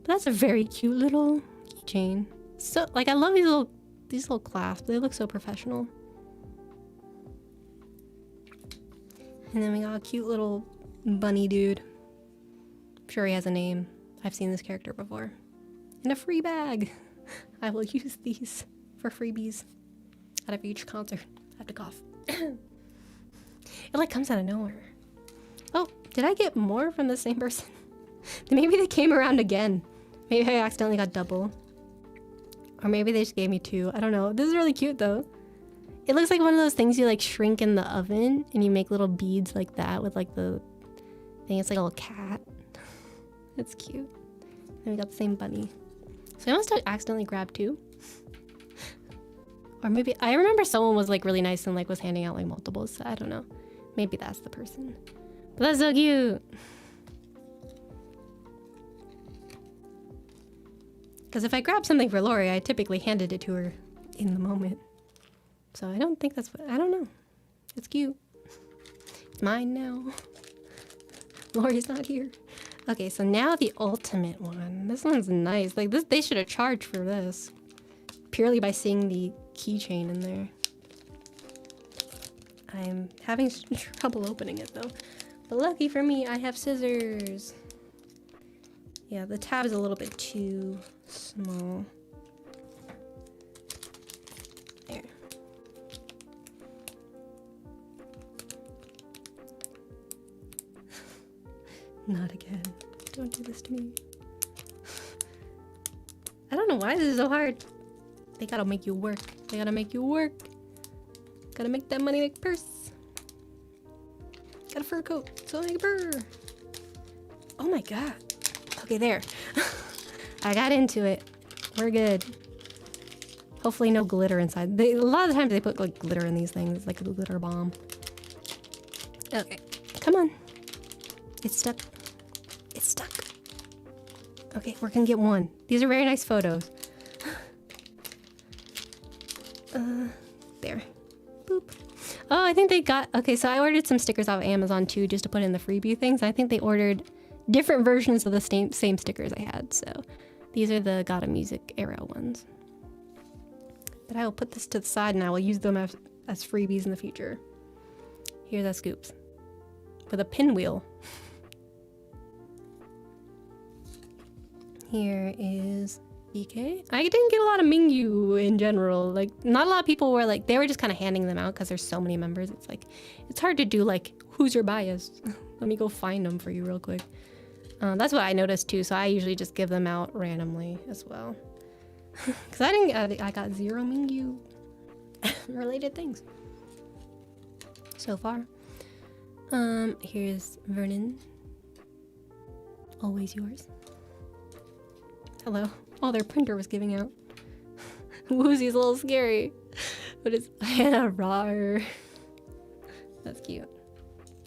But that's a very cute little keychain. So like I love these little clasps. They look so professional. And then we got a cute little bunny dude. I'm sure he has a name. I've seen this character before. In a free bag. I will use these for freebies out of each concert. I have to cough. It like comes out of nowhere. Oh, did I get more from the same person? Maybe they came around again. Maybe I accidentally got double. Or maybe they just gave me 2. I don't know. This is really cute though. It looks like one of those things you like shrink in the oven and you make little beads like that with like the thing. It's like a little cat. It's cute. And we got the same bunny. So I must have accidentally grabbed 2. Or maybe, I remember someone was like really nice and like was handing out like multiples. So I don't know. Maybe that's the person. But that's so cute. Because if I grab something for Lori, I typically handed it to her in the moment. So I don't think that's what, I don't know. It's cute. It's mine now. Lori's not here. Okay, so now the ultimate one. This one's nice. Like this, they should have charged for this. Purely by seeing the keychain in there. I'm having trouble opening it though. But lucky for me, I have scissors. Yeah, the tab is a little bit too small. There. Not again. Don't do this to me. I don't know why this is so hard. They gotta make you work. They gotta make you work. Gotta make that money make purse. Got a fur coat, so make a purr. Oh my god. Okay, there. I got into it. We're good. Hopefully no glitter inside. A lot of the times they put like glitter in these things, like a glitter bomb. Okay, come on. It's stuck. It's stuck. Okay, we're gonna get one. These are very nice photos. There. Boop. Oh, I think they got... Okay, so I ordered some stickers off of Amazon too, just to put in the freebie things. I think they ordered different versions of the same stickers I had, so... These are the Gotta Music era ones. But I will put this to the side and I will use them as freebies in the future. Here's that scoops. With a pinwheel. Here is BK. I didn't get a lot of Mingyu in general. Like, not a lot of people were like, they were just kind of handing them out because there's so many members. It's like, it's hard to do like, who's your bias? Let me go find them for you real quick. That's what I noticed too. So I usually just give them out randomly as well. Because I got 0 Mingyu related things so far. Here's Vernon. Always yours. Hello. Oh, their printer was giving out. Woozy's a little scary. But it's rawr. That's cute.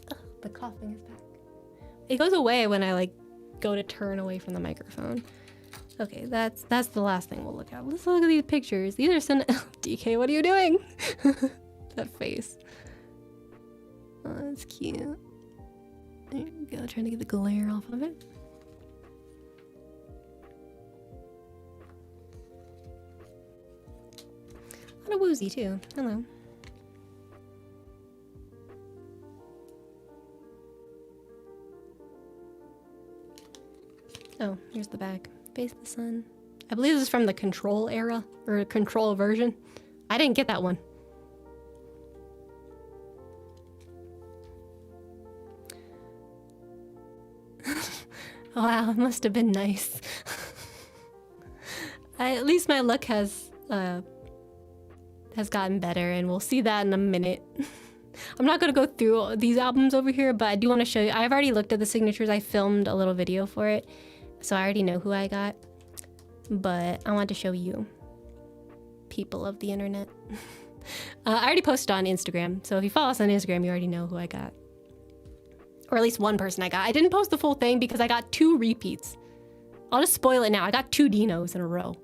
Ugh, the coughing is back. It goes away when I like go to turn away from the microphone. Okay, that's the last thing we'll look at. Let's look at these pictures. These are some DK, what are you doing? That face. Oh, that's cute. There you go, trying to get the glare off of it. A lot of woozy too. Hello. Oh, here's the back. Face the sun. I believe this is from the Control era, or Control version. I didn't get that one. Wow, it must have been nice. At least my luck has gotten better, and we'll see that in a minute. I'm not gonna go through these albums over here, but I do want to show you. I've already looked at the signatures. I filmed a little video for it, so I already know who I got. But I want to show you, people of the internet. I already posted on Instagram, so if you follow us on Instagram, you already know who I got. Or at least one person I got. I didn't post the full thing because I got 2 repeats. I'll just spoil it now. I got 2 Dinos in a row,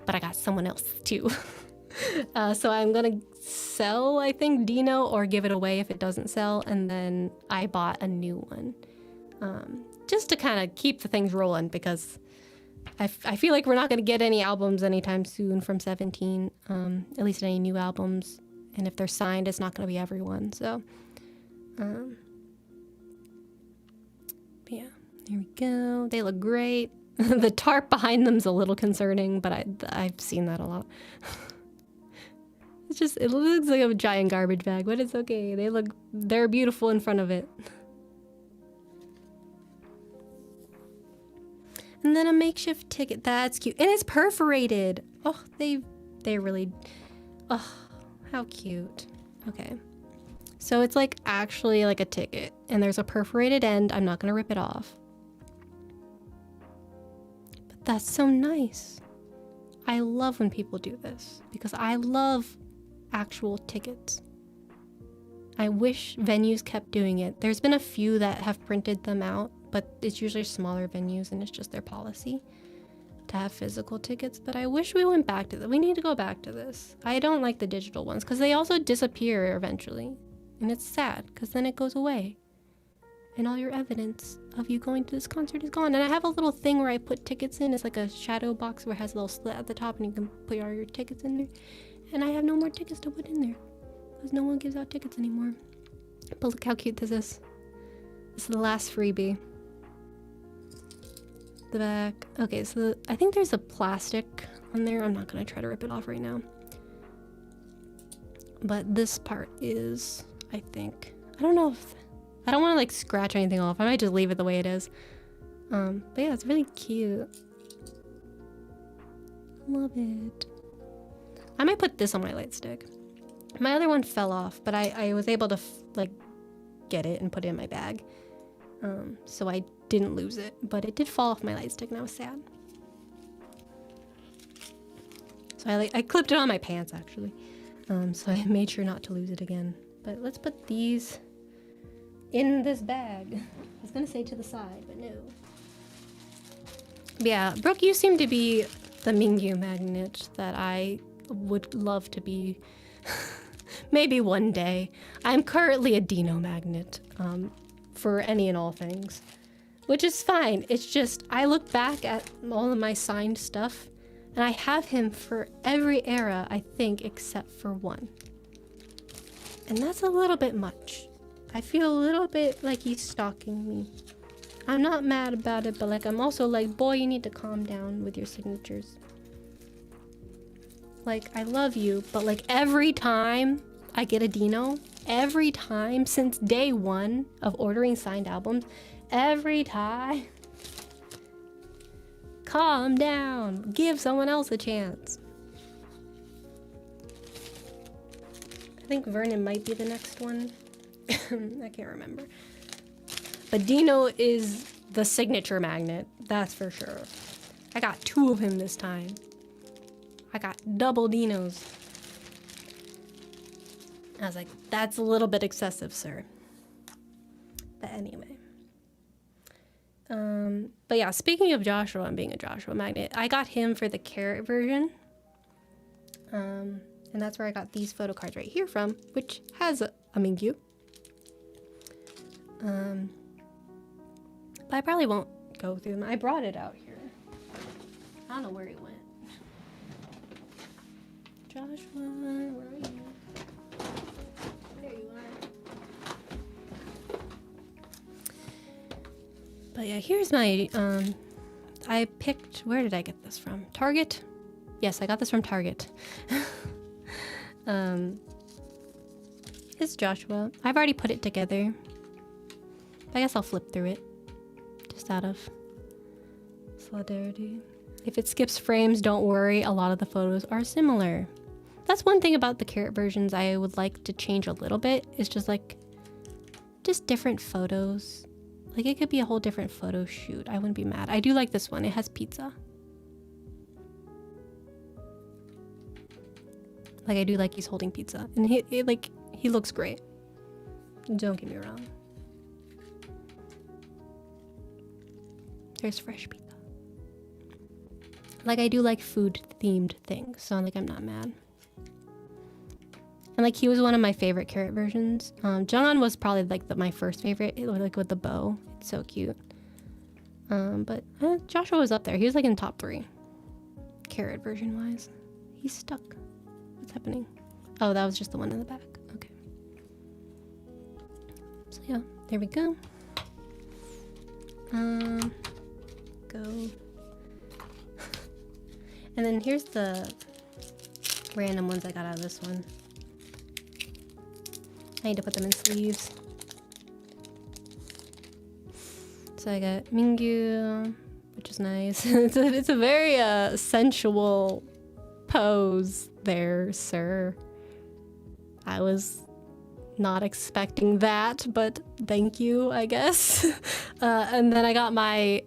but I got someone else too. So I'm gonna sell, I think, Dino, or give it away if it doesn't sell, and then I bought a new one. Just to kind of keep the things rolling, because I feel like we're not gonna get any albums anytime soon from 17, at least any new albums. And if they're signed, it's not gonna be everyone, so. Yeah, here we go. They look great. The tarp behind them's a little concerning, but I've seen that a lot. It looks like a giant garbage bag, but it's okay. They're beautiful in front of it. And then a makeshift ticket. That's cute. And it's perforated. Oh, they really, oh, how cute. Okay. So it's like actually like a ticket, and there's a perforated end. I'm not gonna rip it off. But that's so nice. I love when people do this because I love actual tickets. I wish venues kept doing it. There's been a few that have printed them out, but it's usually smaller venues and it's just their policy to have physical tickets. But I wish we went back to that. We need to go back to this. I don't like the digital ones because they also disappear eventually. And it's sad because then it goes away. And all your evidence of you going to this concert is gone. And I have a little thing where I put tickets in. It's like a shadow box where it has a little slit at the top and you can put all your tickets in there. And I have no more tickets to put in there because no one gives out tickets anymore. But look how cute this is. This is the last freebie. The back. Okay, so I think there's a plastic on there. I'm not going to try to rip it off right now. But this part is, I think, I don't know if, I don't want to like scratch anything off. I might just leave it the way it is. But yeah, it's really cute. Love it. I might put this on my light stick. My other one fell off, but I was able to like get it and put it in my bag. So I didn't lose it, but it did fall off my light stick and I was sad. So I clipped it on my pants actually. So I made sure not to lose it again. But let's put these in this bag. I was gonna say to the side, but no. But yeah, Brooke, you seem to be the Mingyu magnet that I would love to be. Maybe one day. I'm currently a Dino magnet for any and all things, which is fine. It's just I look back at all of my signed stuff and I have him for every era, I think, except for one. And that's a little bit much. I feel a little bit like he's stalking me. I'm not mad about it, but like I'm also like, boy, you need to calm down with your signatures. Like, I love you, but like every time I get a Dino, every time since day one of ordering signed albums, every time, calm down, give someone else a chance. I think Vernon might be the next one. I can't remember. But Dino is the signature magnet, that's for sure. I got 2 of him this time. I got double Dinos. I was like, that's a little bit excessive, sir. But anyway. But yeah, speaking of Joshua and being a Joshua magnet, I got him for the carrot version. And that's where I got these photo cards right here from, which has a Mingyu. But I probably won't go through them. I brought it out here. I don't know where he went. Joshua, where are you? There you are. But yeah, here's my, I picked, where did I get this from? Target? Yes, I got this from Target. It's Joshua. I've already put it together. I guess I'll flip through it. Just out of solidarity. If it skips frames, don't worry. A lot of the photos are similar. That's one thing about the carrot versions I would like to change a little bit. It's just like, just different photos. Like it could be a whole different photo shoot. I wouldn't be mad. I do like this one. It has pizza. Like I do like he's holding pizza. And he looks great. Don't get me wrong. There's fresh pizza. Like I do like food themed things, so like I'm not mad. And like he was one of my favorite carrot versions. Jungwon was probably like my first favorite, like with the bow. It's so cute. But Joshua was up there. He was like in top 3. Carrot version wise. He's stuck. What's happening? Oh, that was just the one in the back. Okay. So yeah, there we go. Go. And then here's the random ones I got out of this one. I need to put them in sleeves. So I got Mingyu, which is nice. it's a very sensual pose there, sir. I was not expecting that, but thank you, I guess. And then I got my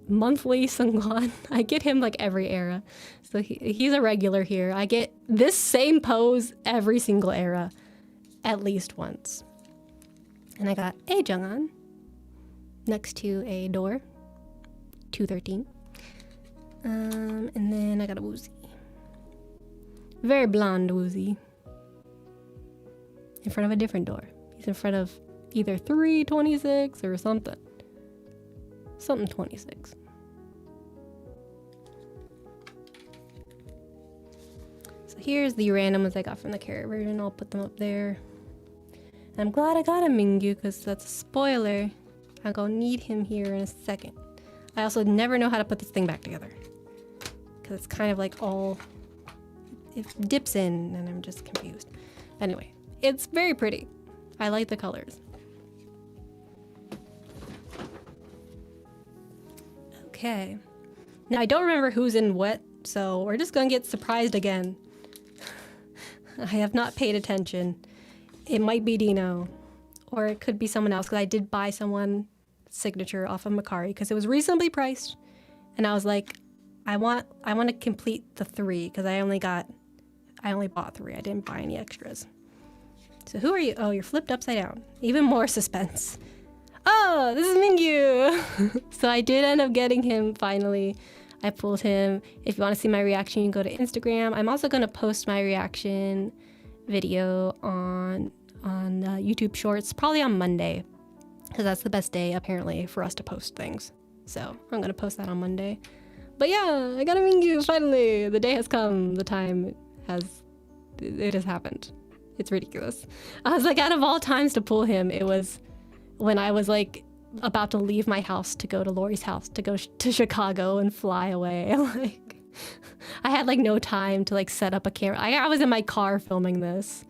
monthly Sungwon. I get him like every era. So he's a regular here. I get this same pose every single era, at least once. And I got a Jungwon next to a door, 213. And then I got a Woozy. Very blonde Woozy. In front of a different door. He's in front of either 326 or something. Something 26. So here's the random ones I got from the carrot version. I'll put them up there. And I'm glad I got a Mingyu because that's a spoiler. I'm gonna need him here in a second. I also never know how to put this thing back together. Because it's kind of like all... It dips in and I'm just confused. Anyway, it's very pretty. I like the colors. Okay. Now I don't remember who's in what, so we're just gonna get surprised again. I have not paid attention. It might be Dino, or it could be someone else, because I did buy someone's signature off of Macari because it was reasonably priced, and I was like, I want to complete the 3 because I only bought 3. I didn't buy any extras. So who are you? Oh, you're flipped upside down. Even more suspense. Oh, this is Mingyu. So I did end up getting him finally. I pulled him. If you want to see my reaction, you can go to Instagram. I'm also going to post my reaction video on YouTube Shorts, probably on Monday, because that's the best day apparently for us to post things. So I'm going to post that on Monday. But yeah, I got a Mingyu finally. The day has come. The time it has happened. It's ridiculous. I was like, out of all times to pull him, it was when I was like about to leave my house to go to Lori's house to go to Chicago and fly away. Like, I had like no time to like set up a camera. I was in my car filming this.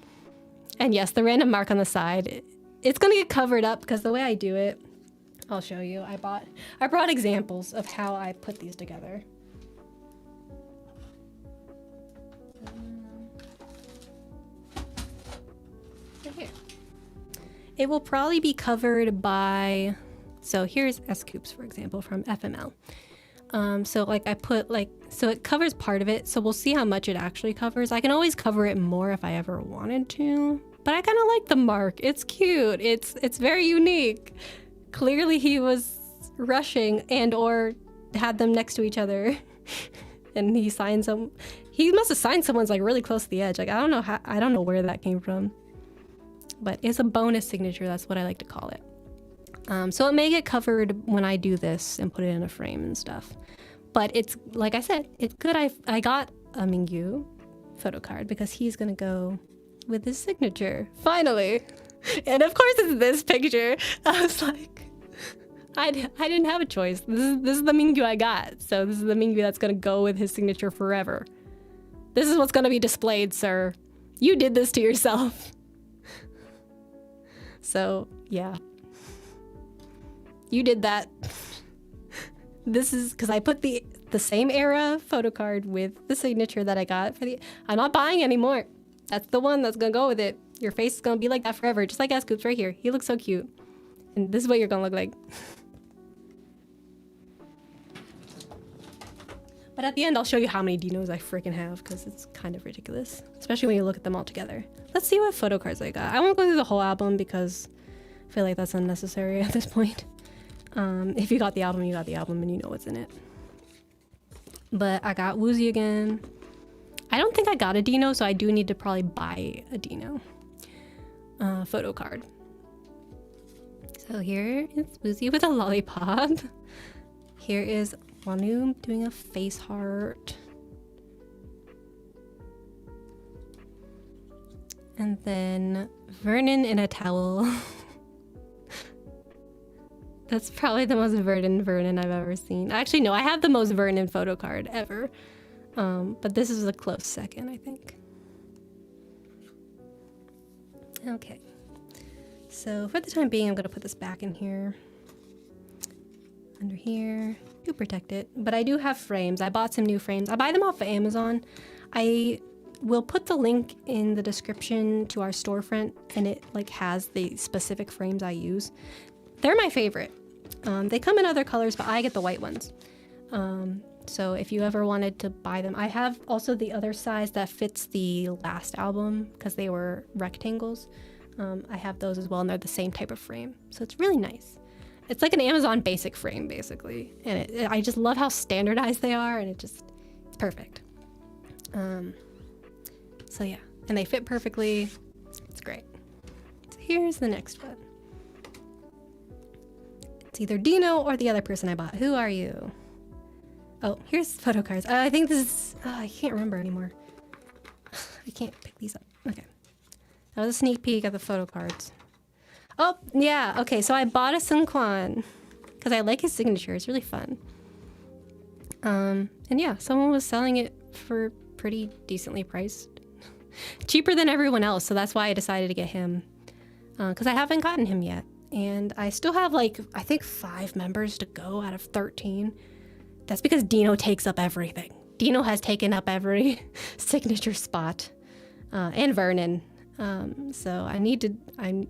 And yes, the random mark on the side, it's gonna get covered up because the way I do it, I'll show you. I brought examples of how I put these together. Right here. It will probably be covered by, so here's S-Coops, for example, from FML. So like I put like, so it covers part of it. So we'll see how much it actually covers. I can always cover it more if I ever wanted to, but I kind of like the mark. It's cute. It's very unique. Clearly he was rushing and or had them next to each other and he signed some. He must have signed someone's like really close to the edge. Like I don't know where that came from, but it's a bonus signature. That's what I like to call it. So it may get covered when I do this and put it in a frame and stuff. But it's, like I said, it's good. I got a Mingyu photo card because he's gonna go with his signature, finally. And of course it's this picture. I was like, I didn't have a choice. This is the Mingyu I got. So this is the Mingyu that's gonna go with his signature forever. This is what's gonna be displayed, sir. You did this to yourself. So, yeah. You did that. This is because I put the same era photo card with the signature that I got for the. I'm not buying anymore. That's the one that's gonna go with it. Your face is gonna be like that forever, just like Scoop's right here. He looks so cute, and this is what you're gonna look like. But at the end, I'll show you how many Dinos I freaking have because it's kind of ridiculous, especially when you look at them all together. Let's see what photo cards I got. I won't go through the whole album because I feel like that's unnecessary at this point. If you got the album, you got the album and you know what's in it. But I got Woozy again. I don't think I got a Dino, so I do need to probably buy a Dino photo card. So here is Woozy with a lollipop. Here is Wanu doing a face heart. And then Vernon in a towel. That's probably the most Vernon I've ever seen. Actually, no, I have the most Vernon photo card ever. But this is a close second, I think. Okay. So for the time being, I'm gonna put this back in here. Under here, to protect it. But I do have frames. I bought some new frames. I buy them off of Amazon. I will put the link in the description to our storefront, and it like has the specific frames I use. They're my favorite. They come in other colors, but I get the white ones. So if you ever wanted to buy them, I have also the other size that fits the last album because they were rectangles. I have those as well, and they're the same type of frame. So it's really nice. It's like an Amazon basic frame, basically. And I just love how standardized they are, and it's perfect. So yeah, and they fit perfectly. It's great. So here's the next one. It's either Dino or the other person I bought. Who are you? Oh, here's photo cards. I think this is... I can't remember anymore. I can't pick these up. Okay. That was a sneak peek at the photo cards. Oh, yeah. Okay, so I bought a Seungkwan because I like his signature. It's really fun. And yeah, someone was selling it for pretty decently priced. Cheaper than everyone else, so that's why I decided to get him. Because I haven't gotten him yet. And I still have, like, I think 5 members to go out of 13. That's because Dino takes up everything. Dino has taken up every signature spot. And Vernon. So I need to... I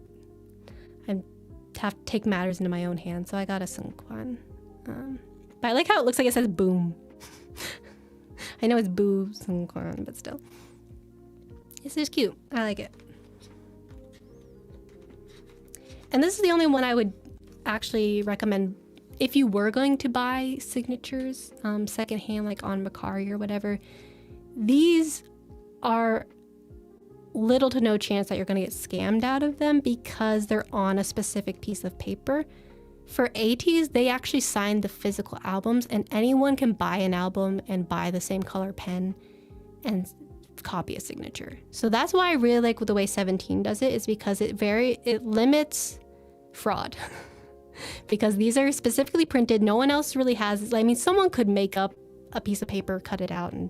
have to take matters into my own hands. So I got a Seungkwan. But I like how it looks like it says boom. I know it's boo Seungkwan, but still. It's just cute. I like it. And this is the only one I would actually recommend if you were going to buy signatures secondhand, like on Mercari or whatever. These are little to no chance that you're going to get scammed out of them because they're on a specific piece of paper. For ATs, they actually sign the physical albums, and anyone can buy an album and buy the same color pen and copy a signature. So that's why I really like the way 17 does it, is because it limits fraud. Because these are specifically printed. No one else really has. I mean, someone could make up a piece of paper, cut it out, and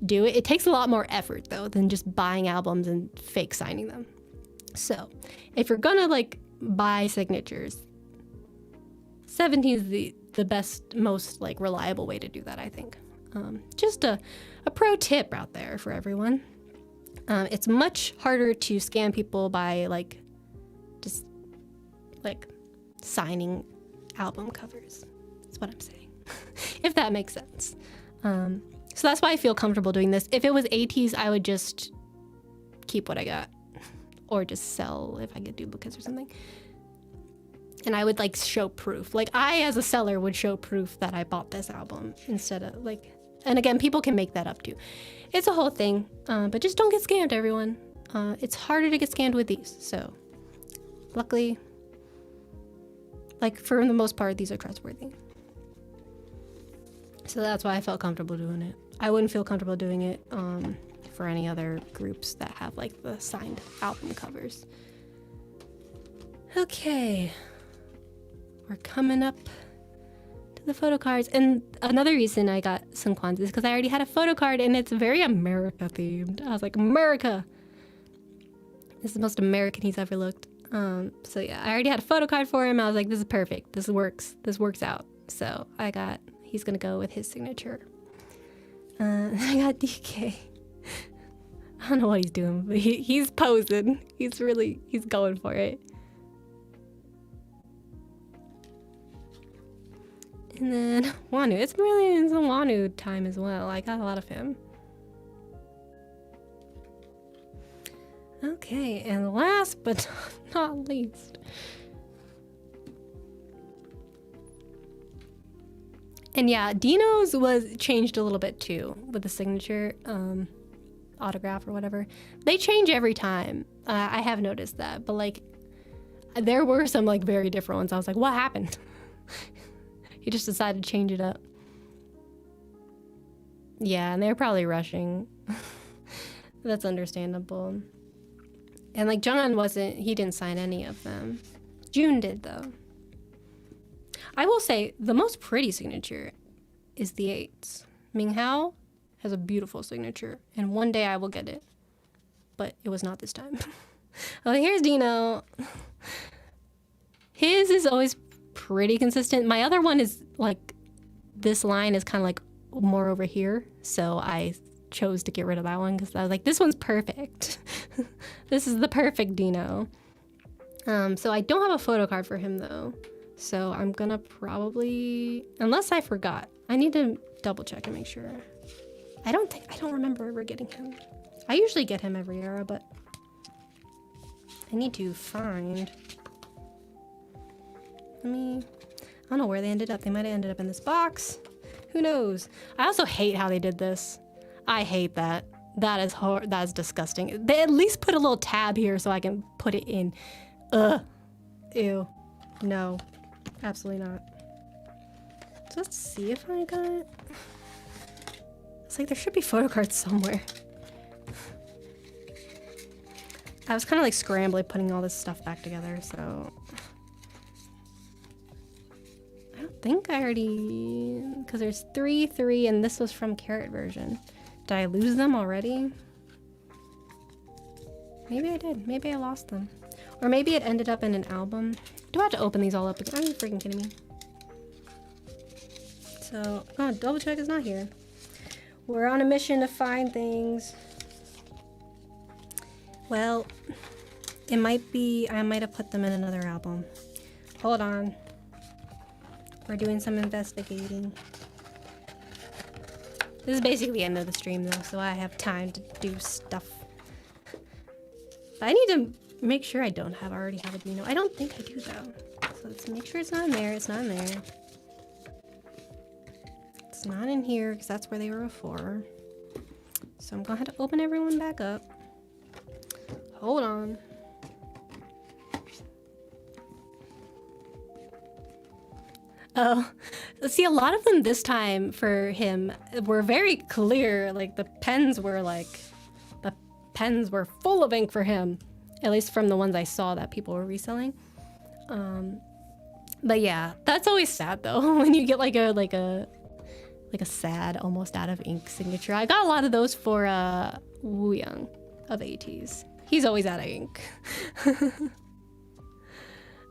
do it. It takes a lot more effort though than just buying albums and fake signing them. So if you're gonna like buy signatures, 17 is the best, most like reliable way to do that, I think. Just a pro tip out there for everyone. It's much harder to scam people by like just like signing album covers. That's what I'm saying. if that makes sense. So that's why I feel comfortable doing this. If it was 80s, I would just keep what I got, or just sell if I get duplicates or something. And I would like show proof. Like I, as a seller, would show proof that I bought this album instead of like, and again, people can make that up too. It's a whole thing, but just don't get scammed, everyone. It's harder to get scammed with these. So luckily, like for the most part, these are trustworthy. So that's why I felt comfortable doing it. I wouldn't feel comfortable doing it for any other groups that have like the signed album covers. Okay. We're coming up to the photo cards. And another reason I got some Kwanzaa is because I already had a photo card and it's very America themed. I was like, America! This is the most American he's ever looked. So yeah, I already had a photo card for him. I was like, this is perfect. This works. This works out. So he's gonna go with his signature. I got DK. I don't know what he's doing, but he's posing. He's going for it. And then Wanu. It's a Wanu time as well. I got a lot of him. Okay, and last but not least. And yeah, Dino's was changed a little bit too with the signature autograph or whatever. They change every time. I have noticed that, but like there were some like very different ones. I was like, what happened? He just decided to change it up. Yeah, and they're probably rushing. That's understandable. And like he didn't sign any of them. June did though. I will say the most pretty signature is the 8s. Minghao has a beautiful signature, and one day I will get it, but it was not this time. Oh, here's Dino. His is always pretty consistent. My other one is like, this line is kind of like more over here, so I chose to get rid of that one because I was like, this one's perfect. This is the perfect Dino. So I don't have a photo card for him though. So I'm gonna probably, unless I forgot, I need to double check and make sure. I don't remember ever getting him. I usually get him every era, but I need to find. I don't know where they ended up. They might have ended up in this box. Who knows? I also hate how they did this. I hate that. That is disgusting. They at least put a little tab here so I can put it in. Ugh. Ew. No. Absolutely not. So let's see if I got it. It's like there should be photo cards somewhere. I was kind of like scrambling putting all this stuff back together, so I don't think I already, because there's 3, and this was from Carrot version. Did I lose them already? Maybe I did. Maybe I lost them. Or maybe it ended up in an album. Do I have to open these all up again? Are you freaking kidding me? So, oh, double check is not here. We're on a mission to find things. Well, it might be, I might have put them in another album. Hold on. We're doing some investigating. This is basically the end of the stream though, so I have time to do stuff. But I need to make sure I don't already have a Dino. I don't think I do though. So let's make sure it's not in there. It's not in there. It's not in here because that's where they were before. So I'm gonna have to open everyone back up. Hold on. Oh, see, a lot of them this time for him were very clear. Like the pens were full of ink for him, at least from the ones I saw that people were reselling. But yeah, that's always sad though when you get like a sad, almost out of ink signature. I got a lot of those for Woo Young of ATEEZ. He's always out of ink.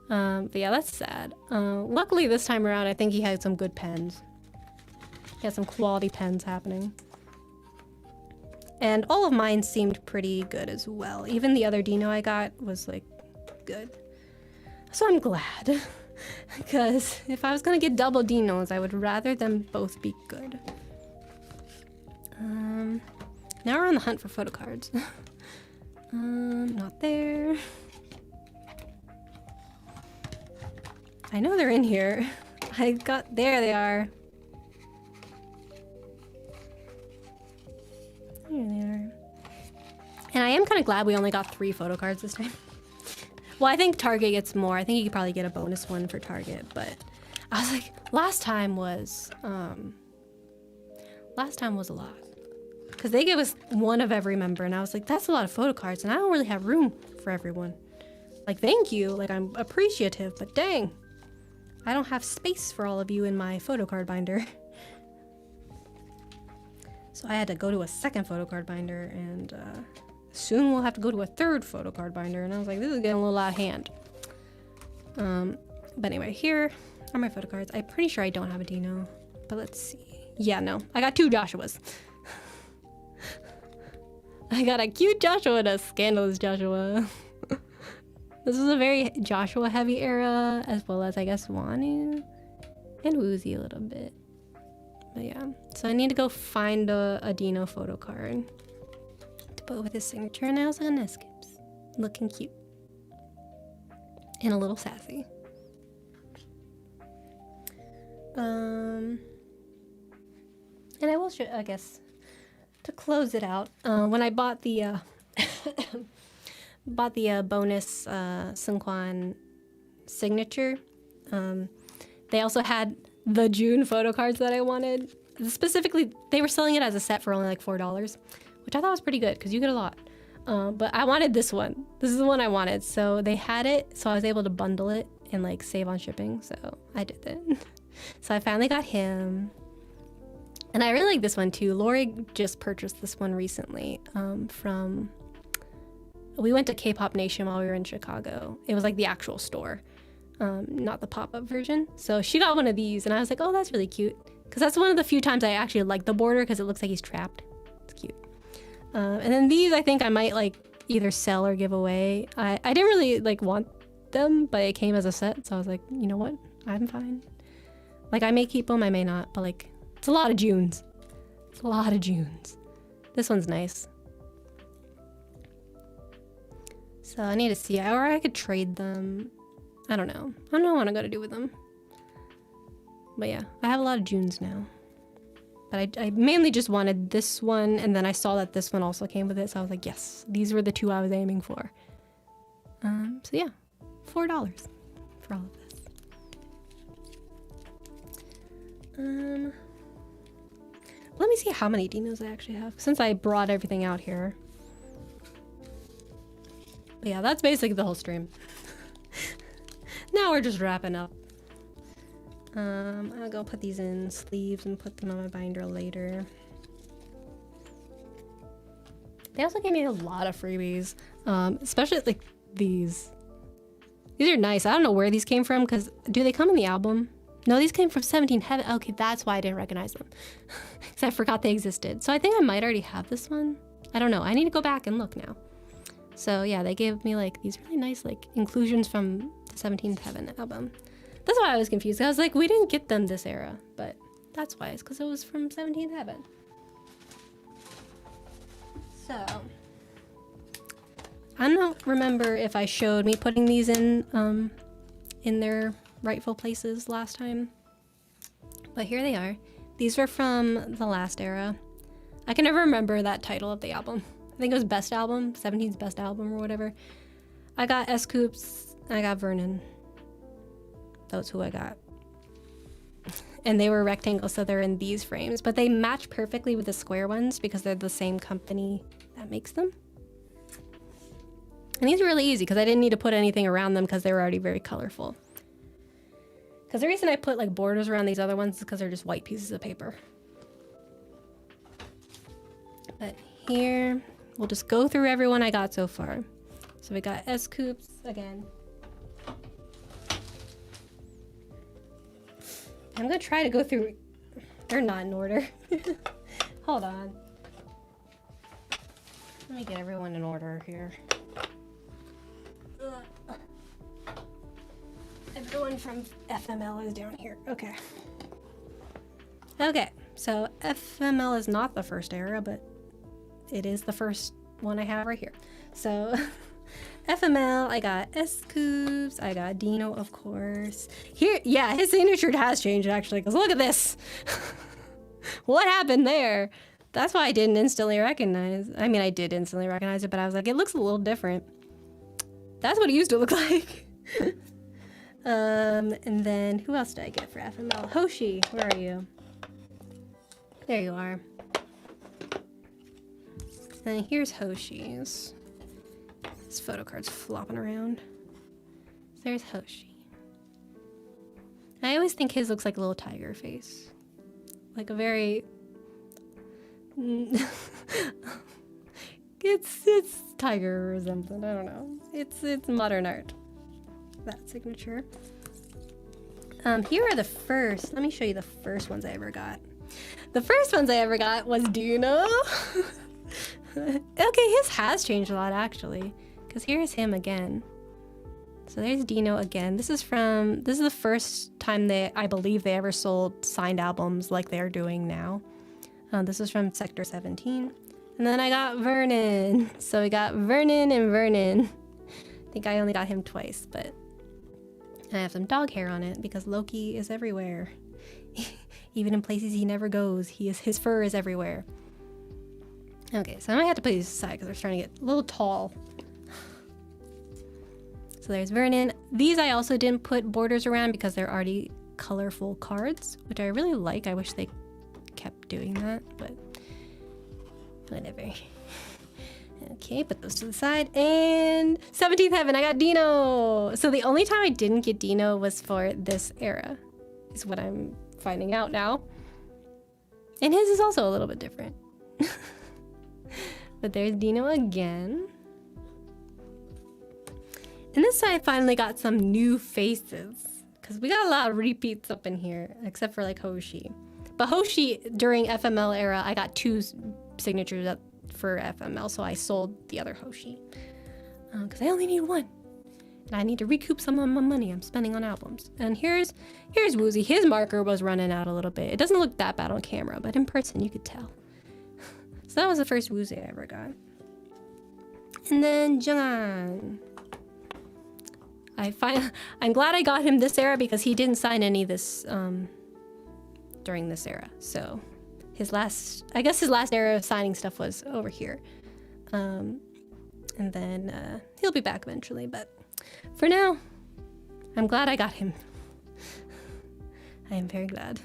But yeah, that's sad. Luckily this time around, I think he had some good pens. He had some quality pens happening. And all of mine seemed pretty good as well. Even the other Dino I got was like good. So I'm glad. Because if I was gonna get double dinos, I would rather them both be good. Now we're on the hunt for photo cards. Not there. I know they're in here. There they are. There they are. And I am kind of glad we only got 3 photo cards this time. Well, I think Target gets more. I think you could probably get a bonus one for Target, but I was like, last time was a lot. Because they gave us 1 of every member, and I was like, that's a lot of photo cards, and I don't really have room for everyone. Like, thank you. Like, I'm appreciative, but dang. I don't have space for all of you in my photo card binder. So I had to go to a second photo card binder, and soon we'll have to go to a 3rd photo card binder, and I was like, this is getting a little out of hand. But anyway, here are my photo cards. I'm pretty sure I don't have a Dino, but let's see. Yeah, no, I got 2 Joshuas. I got a cute Joshua and a scandalous Joshua. This is a very Joshua heavy era, as well as I guess Wanu and Woozy a little bit. But yeah, so I need to go find a Dino photo card to put with his signature, and I also got Neskips. Looking cute. And a little sassy. And I will show, I guess, to close it out, when I bought the bonus Seungkwan signature, they also had the June photo cards that I wanted. Specifically, they were selling it as a set for only like $4, which I thought was pretty good because you get a lot. But I wanted this one. This is the one I wanted. So they had it, so I was able to bundle it and like save on shipping. So I did it. So I finally got him. And I really like this one too. Lori just purchased this one recently we went to Kpop Nation while we were in Chicago. It was like the actual store, not the pop-up version. So she got one of these, and I was like, oh, that's really cute. Because that's one of the few times I actually like the border, because it looks like he's trapped. It's cute. And then these, I think I might like either sell or give away. I didn't really like want them, but it came as a set, so I was like, you know what? I'm fine. Like, I may keep them, I may not, but like, it's a lot of Junes. It's a lot of Junes. This one's nice. So I need to see, or I could trade them. I don't know. I don't know what I'm gonna do with them. But yeah, I have a lot of Junes now. But I mainly just wanted this one, and then I saw that this one also came with it, so I was like, yes, these were the 2 I was aiming for. So yeah, $4 for all of this. Let me see how many Dinos I actually have, since I brought everything out here. But yeah, that's basically the whole stream. Now we're just wrapping up. I'll go put these in sleeves and put them on my binder later. They also gave me a lot of freebies, especially like these. These are nice. I don't know where these came from, because do they come in the album? No, these came from 17 Heaven. Okay, that's why I didn't recognize them. Because I forgot they existed. So I think I might already have this one. I don't know. I need to go back and look now. So yeah, they gave me like these really nice like inclusions from the 17th Heaven album. That's why I was confused. I was like, we didn't get them this era, but that's why. It's because it was from 17th Heaven. So I don't remember if I showed me putting these in their rightful places last time, but here they are. These were from the last era. I can never remember that title of the album. I think it was Best Album, 17's Best Album or whatever. I got S-Coops, I got Vernon. That's who I got. And they were rectangles, so they're in these frames, but they match perfectly with the square ones because they're the same company that makes them. And these are really easy because I didn't need to put anything around them because they were already very colorful. Because the reason I put like borders around these other ones is because they're just white pieces of paper. But here, we'll just go through everyone I got so far. So we got S-Coops again. I'm gonna try to go through. They're not in order. Hold on. Let me get everyone in order here. other one from FML is down here. Okay. Okay, so FML is not the first era, but it is the first one I have right here. So FML, I got S-Coops, I got Dino, of course. Here, yeah, his signature has changed actually, because look at this. What happened there? That's why I didn't instantly recognize. I mean, I did instantly recognize it, but I was like, it looks a little different. That's what it used to look like. And then who else did I get for FML? Hoshi, where are you? There you are. And here's Hoshi's. His photo card's flopping around. There's Hoshi. I always think his looks like a little tiger face. Like a very... it's tiger or something, I don't know. It's modern art. That signature. Here are the first, let me show you the first ones I ever got. The first ones I ever got was Dino. Okay, his has changed a lot actually, because here's him again. So there's Dino again. This is the first time I believe they ever sold signed albums like they're doing now. This is from Sector 17. And then I got Vernon. So we got Vernon and Vernon. I think I only got him twice, but I have some dog hair on it because Loki is everywhere. Even in places he never goes, his fur is everywhere. Okay, so I might have to put these aside because they're starting to get a little tall. So there's Vernon. These I also didn't put borders around because they're already colorful cards, which I really like. I wish they kept doing that, but whatever. Okay, put those to the side. And 17th Heaven, I got Dino. So the only time I didn't get Dino was for this era, is what I'm finding out now. And his is also a little bit different. But there's Dino again. And this time I finally got some new faces, because we got a lot of repeats up in here, except for like Hoshi. But Hoshi, during FML era, I got 2 signatures up for FML, so I sold the other Hoshi. Because I only need 1. And I need to recoup some of my money I'm spending on albums. And here's Woozy. His marker was running out a little bit. It doesn't look that bad on camera, but in person you could tell. So that was the first Woozy I ever got. And then Junghan. I'm glad I got him this era because he didn't sign any this during this era. So I guess his last era of signing stuff was over here. And then he'll be back eventually, but for now, I'm glad I got him. I am very glad,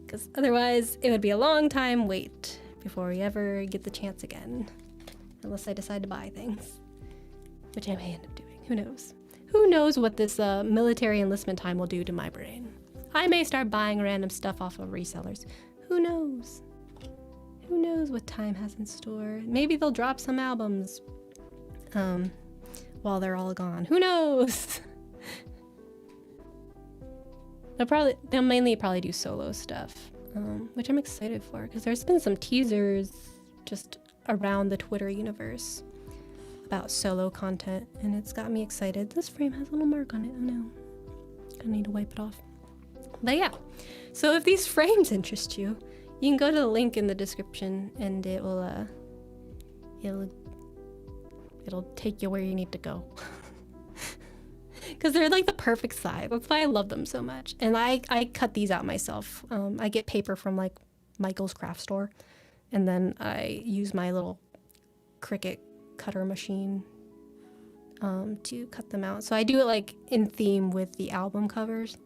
because otherwise it would be a long time wait before we ever get the chance again, unless I decide to buy things, which I may end up doing. Who knows? Who knows what this military enlistment time will do to my brain? I may start buying random stuff off of resellers. Who knows? Who knows what time has in store? Maybe they'll drop some albums while they're all gone. Who knows? They'll mainly probably do solo stuff, which I'm excited for, because there's been some teasers just around the Twitter universe about solo content, and it's got me excited. This frame has a little mark on it. Oh no. I need to wipe it off. But yeah, so if these frames interest you, you can go to the link in the description and it'll take you where you need to go. Because they're like the perfect size. That's why I love them so much. And I cut these out myself. I get paper from like Michael's craft store, and then I use my little Cricut cutter machine to cut them out. So I do it like in theme with the album covers.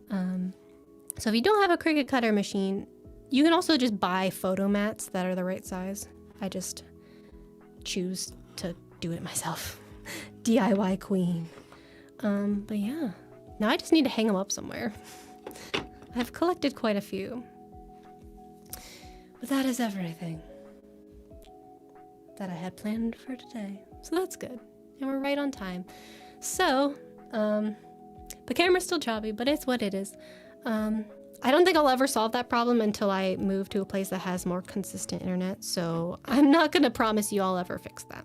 So if you don't have a Cricut cutter machine, you can also just buy photo mats that are the right size. I just choose to do it myself. DIY queen. But yeah, now I just need to hang them up somewhere. I've collected quite a few. But that is everything that I had planned for today. So that's good. And we're right on time. So, the camera's still choppy, but it's what it is. I don't think I'll ever solve that problem until I move to a place that has more consistent internet, so I'm not gonna promise you I'll ever fix that.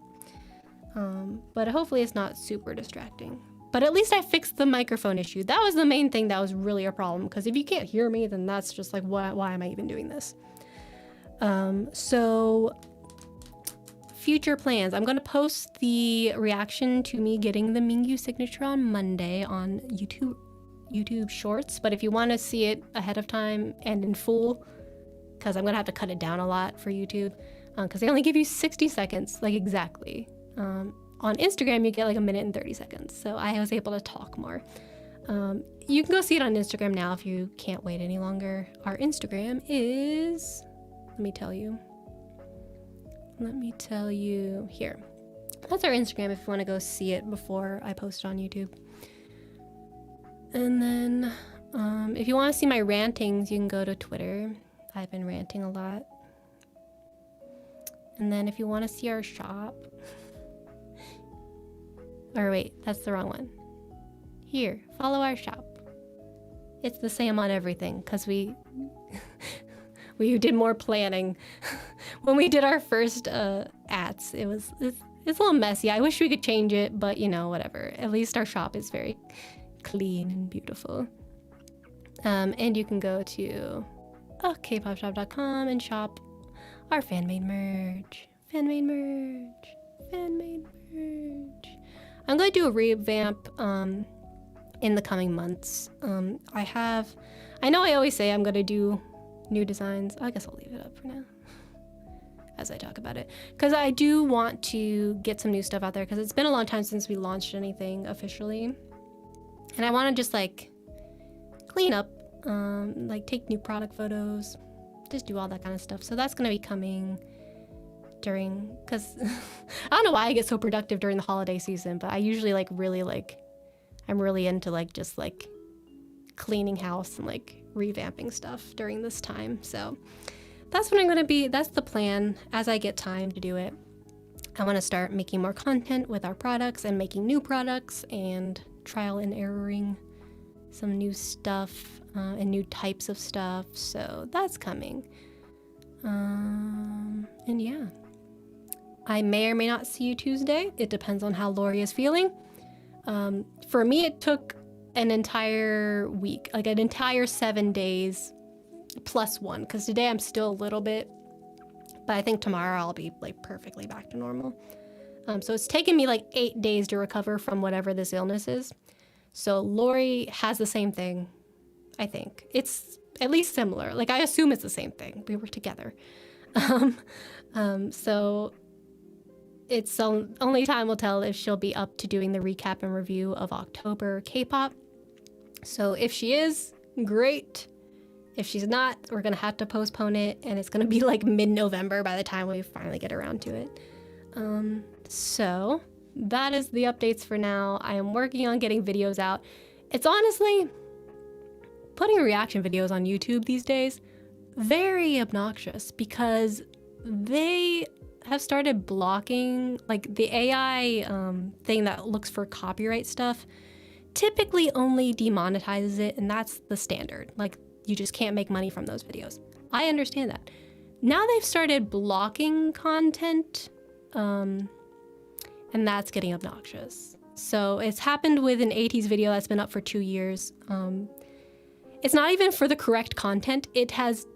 But hopefully it's not super distracting. But at least I fixed the microphone issue. That was the main thing that was really a problem, because if you can't hear me, then that's just like, why am I even doing this? So future plans. I'm going to post the reaction to me getting the Mingyu signature on Monday on YouTube Shorts. But if you want to see it ahead of time and in full, because I'm going to have to cut it down a lot for YouTube, because they only give you 60 seconds, like exactly. On Instagram, you get like 1 minute and 30 seconds. So I was able to talk more. You can go see it on Instagram now if you can't wait any longer. Our Instagram is, let me tell you here. That's our Instagram if you want to go see it before I post it on YouTube. And then if you want to see my rantings, you can go to Twitter. I've been ranting a lot. And then if you want to see our shop, or wait, that's the wrong one. Here, follow our shop. It's the same on everything, because we did more planning. When we did our first ads, it's a little messy. I wish we could change it, but you know, whatever. At least our shop is very clean and beautiful. And you can go to kpopshop.com and shop our fan-made merch. Fan-made merch. Fan-made merch. I'm going to do a revamp in the coming months. I know I always say I'm going to do new designs. I guess I'll leave it up for now as I talk about it, because I do want to get some new stuff out there, because it's been a long time since we launched anything officially, and I want to just like clean up, like take new product photos, just do all that kind of stuff. So that's going to be coming during, because I don't know why I get so productive during the holiday season, but I usually like really like, I'm really into like just like cleaning house and like revamping stuff during this time. So that's what I'm going to be. That's the plan as I get time to do it. I want to start making more content with our products and making new products and trial and erroring some new stuff and new types of stuff. So that's coming. And yeah, I may or may not see you Tuesday. It depends on how Lori is feeling. For me, it took an entire week, like an entire 7 days plus one, because today I'm still a little bit, but I think tomorrow I'll be like perfectly back to normal. So it's taken me like 8 days to recover from whatever this illness is. So Lori has the same thing. I think it's at least similar. Like I assume it's the same thing. We were together. So it's only time will tell if she'll be up to doing the recap and review of October K-pop. So if she is, great. If she's not, we're gonna have to postpone it, and it's gonna be like mid-November by the time we finally get around to it. So that is the updates for now. I am working on getting videos out. It's honestly, putting reaction videos on YouTube these days, very obnoxious, because they have started blocking, like the AI thing that looks for copyright stuff typically only demonetizes it, and that's the standard. Like, you just can't make money from those videos. I understand that. Now they've started blocking content, and that's getting obnoxious. So it's happened with an 80s video that's been up for 2 years. It's not even for the correct content. It has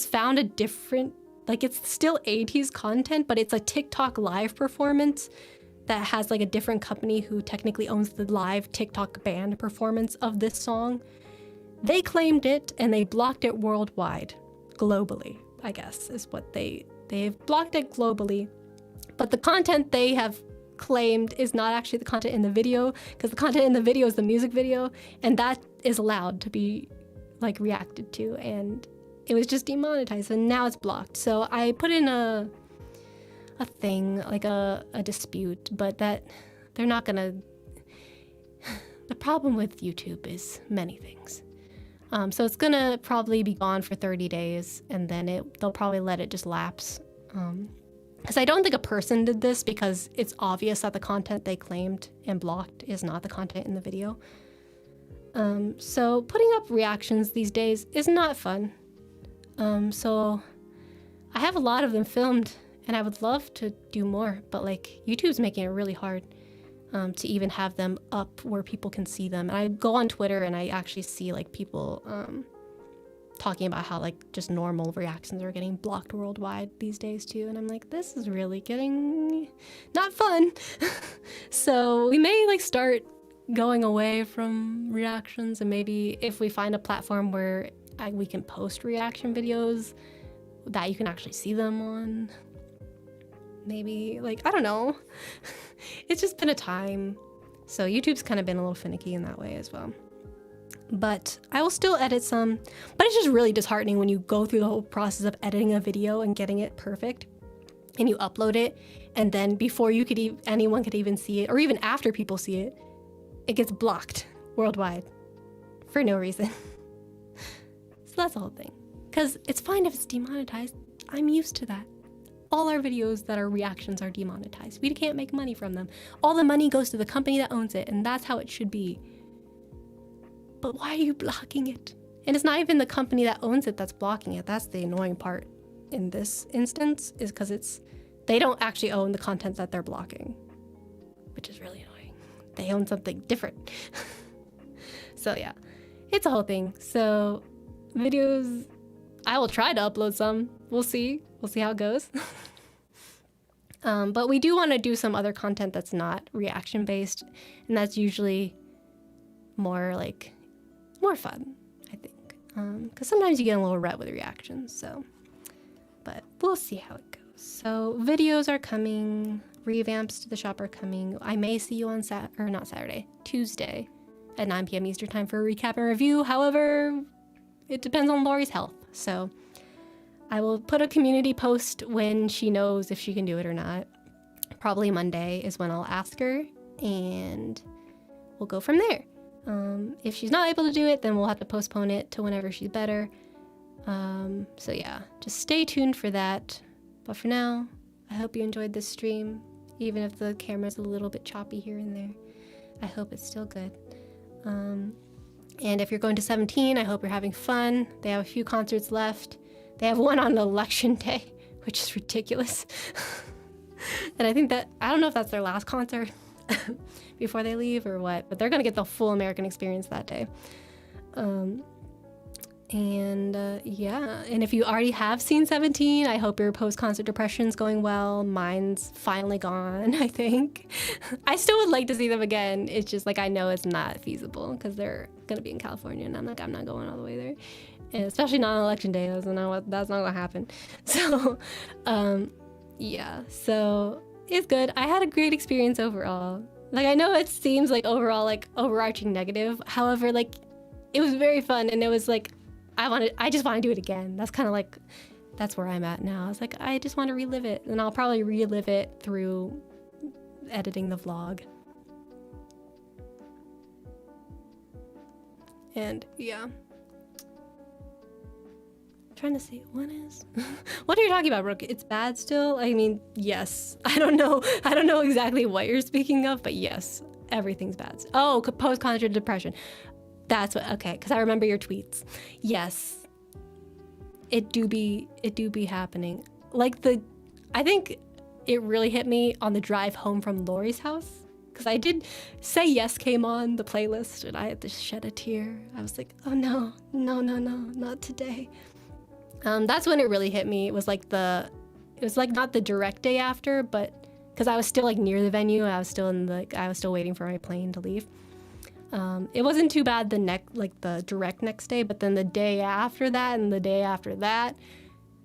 found a different, like it's still 80s content, but it's a TikTok live performance that has like a different company who technically owns the live TikTok band performance of this song. They claimed it and they blocked it worldwide, globally, I guess is what they've blocked it globally. But the content they have claimed is not actually the content in the video, because the content in the video is the music video, and that is allowed to be like reacted to, and it was just demonetized, and now it's blocked. So I put in a thing, like a dispute, but that they're not gonna. The problem with YouTube is many things. So it's gonna probably be gone for 30 days, and then they'll probably let it just lapse. Because I don't think a person did this, because it's obvious that the content they claimed and blocked is not the content in the video. So putting up reactions these days is not fun. So I have a lot of them filmed, and I would love to do more, but like YouTube's making it really hard. to even have them up where people can see them. And I go on Twitter and I actually see like people talking about how like just normal reactions are getting blocked worldwide these days too. And I'm like, this is really getting not fun. So we may like start going away from reactions, and maybe if we find a platform where we can post reaction videos that you can actually see them on, maybe, like, I don't know. It's just been a time. So YouTube's kind of been a little finicky in that way as well. But I will still edit some, but it's just really disheartening when you go through the whole process of editing a video and getting it perfect, and you upload it, and then before you could anyone could even see it, or even after people see it, it gets blocked worldwide for no reason. So that's the whole thing. Because it's fine if it's demonetized. I'm used to that. All our videos that are reactions are demonetized. We can't make money from them. All the money goes to the company that owns it, and that's how it should be. But why are you blocking it? And it's not even the company that owns it that's blocking it. That's the annoying part in this instance, is because they don't actually own the content that they're blocking, which is really annoying. They own something different. So yeah, it's a whole thing. So videos, I will try to upload some. We'll see how it goes. But we do want to do some other content that's not reaction based, and that's usually more fun, I think. Because sometimes you get a little rut with reactions, so. But we'll see how it goes. So videos are coming, revamps to the shop are coming. I may see you on Tuesday at 9 p.m. Eastern time for a recap and review. However, it depends on Lori's health. So I will put a community post when she knows if she can do it or not. Probably Monday is when I'll ask her, and we'll go from there. If she's not able to do it, then we'll have to postpone it to whenever she's better. So yeah, just stay tuned for that. But for now, I hope you enjoyed this stream, even if the camera's a little bit choppy here and there. I hope it's still good. And if you're going to 17, I hope you're having fun. They have a few concerts left. They have one on election day, which is ridiculous. And I don't know if that's their last concert before they leave or what, but they're gonna get the full American experience that day. Yeah, and if you already have seen 17, I hope your post-concert depression's going well. Mine's finally gone, I think. I still would like to see them again. It's just like, I know it's not feasible because they're gonna be in California, and I'm not going all the way there. And especially not on election day, that's not gonna happen. So, yeah, so it's good. I had a great experience overall. Like, I know it seems like overall, like, overarching negative. However, like, it was very fun, and it was like, I just want to do it again. That's kind of like, that's where I'm at now. It's like, I just want to relive it, and I'll probably relive it through editing the vlog. And yeah. Trying to see what what are you talking about, Brooke? It's bad still? I mean, yes. I don't know exactly what you're speaking of, but yes, everything's bad. Oh, post-concert depression. That's what, okay, because I remember your tweets. Yes, it do be happening. Like, I think it really hit me on the drive home from Lori's house, because I did Say Yes came on the playlist, and I had to shed a tear. I was like, oh no, not today. That's when it really hit me. It was like not the direct day after, but because I was still like near the venue, I was still waiting for my plane to leave. It wasn't too bad the direct next day, but then the day after that and the day after that,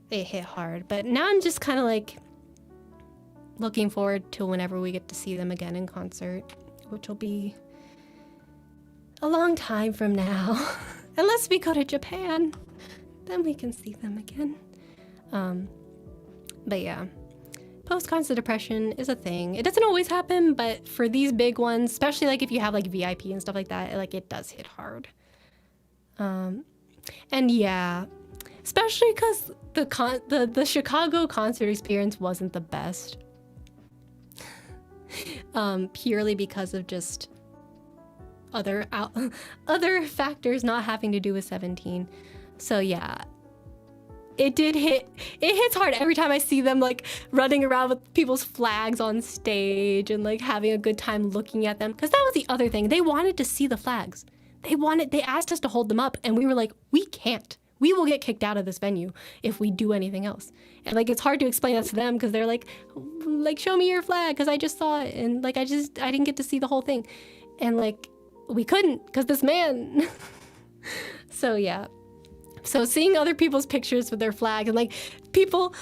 it hit hard. But now I'm just kind of like looking forward to whenever we get to see them again in concert, which will be a long time from now. Unless we go to Japan, then we can see them again. But yeah. Post-concert depression is a thing. It doesn't always happen, but for these big ones, especially like if you have like VIP and stuff like that, like it does hit hard. And yeah, especially because the Chicago concert experience wasn't the best. Purely because of just other factors not having to do with 17. So yeah, it did hit. It hits hard every time I see them like running around with people's flags on stage and like having a good time looking at them. Because that was the other thing. They wanted to see the flags. They asked us to hold them up, and we were like, we can't. We will get kicked out of this venue if we do anything else. And like, it's hard to explain that to them because they're like, show me your flag, because I just saw it, and like I didn't get to see the whole thing, and like we couldn't because this man. So yeah. So seeing other people's pictures with their flag and like people,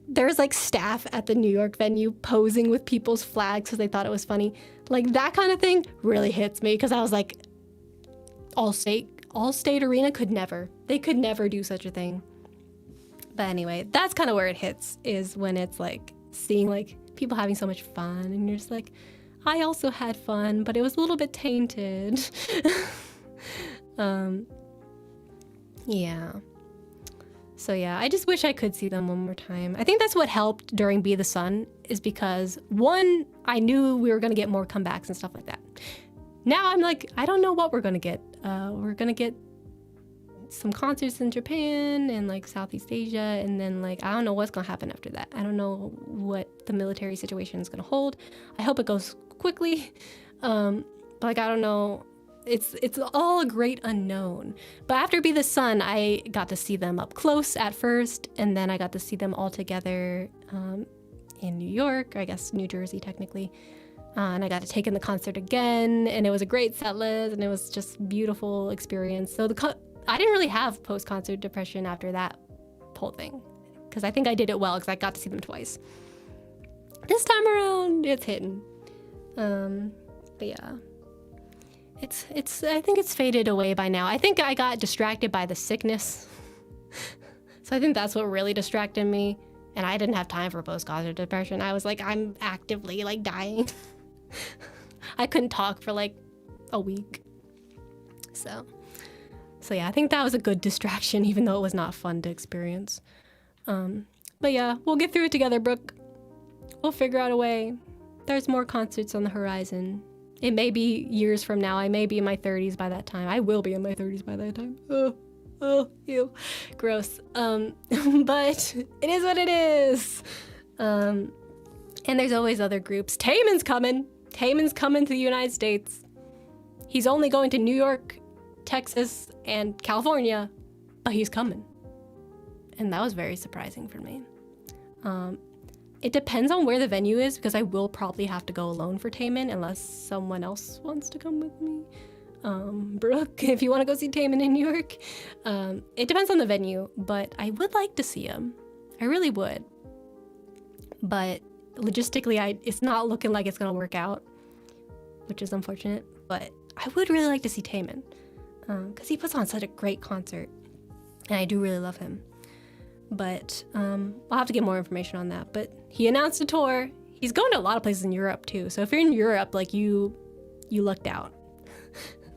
there's like staff at the New York venue posing with people's flags because they thought it was funny. Like that kind of thing really hits me because I was like, Allstate Arena could never. They could never do such a thing. But anyway, that's kind of where it hits, is when it's like seeing like people having so much fun and you're just like, I also had fun, but it was a little bit tainted. Yeah. So yeah, I just wish I could see them one more time. I think that's what helped during Be the Sun, is because one, I knew we were going to get more comebacks and stuff like that. Now I'm like, I don't know what we're going to get. We're going to get some concerts in Japan and like Southeast Asia, and then like I don't know what's going to happen after that. I don't know what the military situation is going to hold. I hope it goes quickly. But like I don't know. It's all a great unknown. But after Be the Sun, I got to see them up close at first, and then I got to see them all together in New York, or I guess New Jersey technically. And I got to take in the concert again, and it was a great set list, and it was just beautiful experience. So I didn't really have post-concert depression after that whole thing, because I think I did it well because I got to see them twice. This time around, it's hitting. But yeah. I think it's faded away by now. I think I got distracted by the sickness. So I think that's what really distracted me. And I didn't have time for post-concert depression. I was like, I'm actively like dying. I couldn't talk for like a week. So yeah, I think that was a good distraction, even though it was not fun to experience. But yeah, we'll get through it together, Brooke. We'll figure out a way. There's more concerts on the horizon. It may be years from now. I may be in my 30s by that time. I will be in my 30s by that time. Oh, ew. Gross. But it is what it is. And there's always other groups. Taemin's coming. Taemin's coming to the United States. He's only going to New York, Texas, and California, but he's coming. And that was very surprising for me. It depends on where the venue is, because I will probably have to go alone for Taemin unless someone else wants to come with me. Brooke, if you want to go see Taemin in New York. It depends on the venue, but I would like to see him. I really would. But logistically, it's not looking like it's going to work out, which is unfortunate. But I would really like to see Taemin, because he puts on such a great concert, and I do really love him. But I'll have to get more information on that. But he announced a tour. He's going to a lot of places in Europe too. So if you're in Europe, like you lucked out.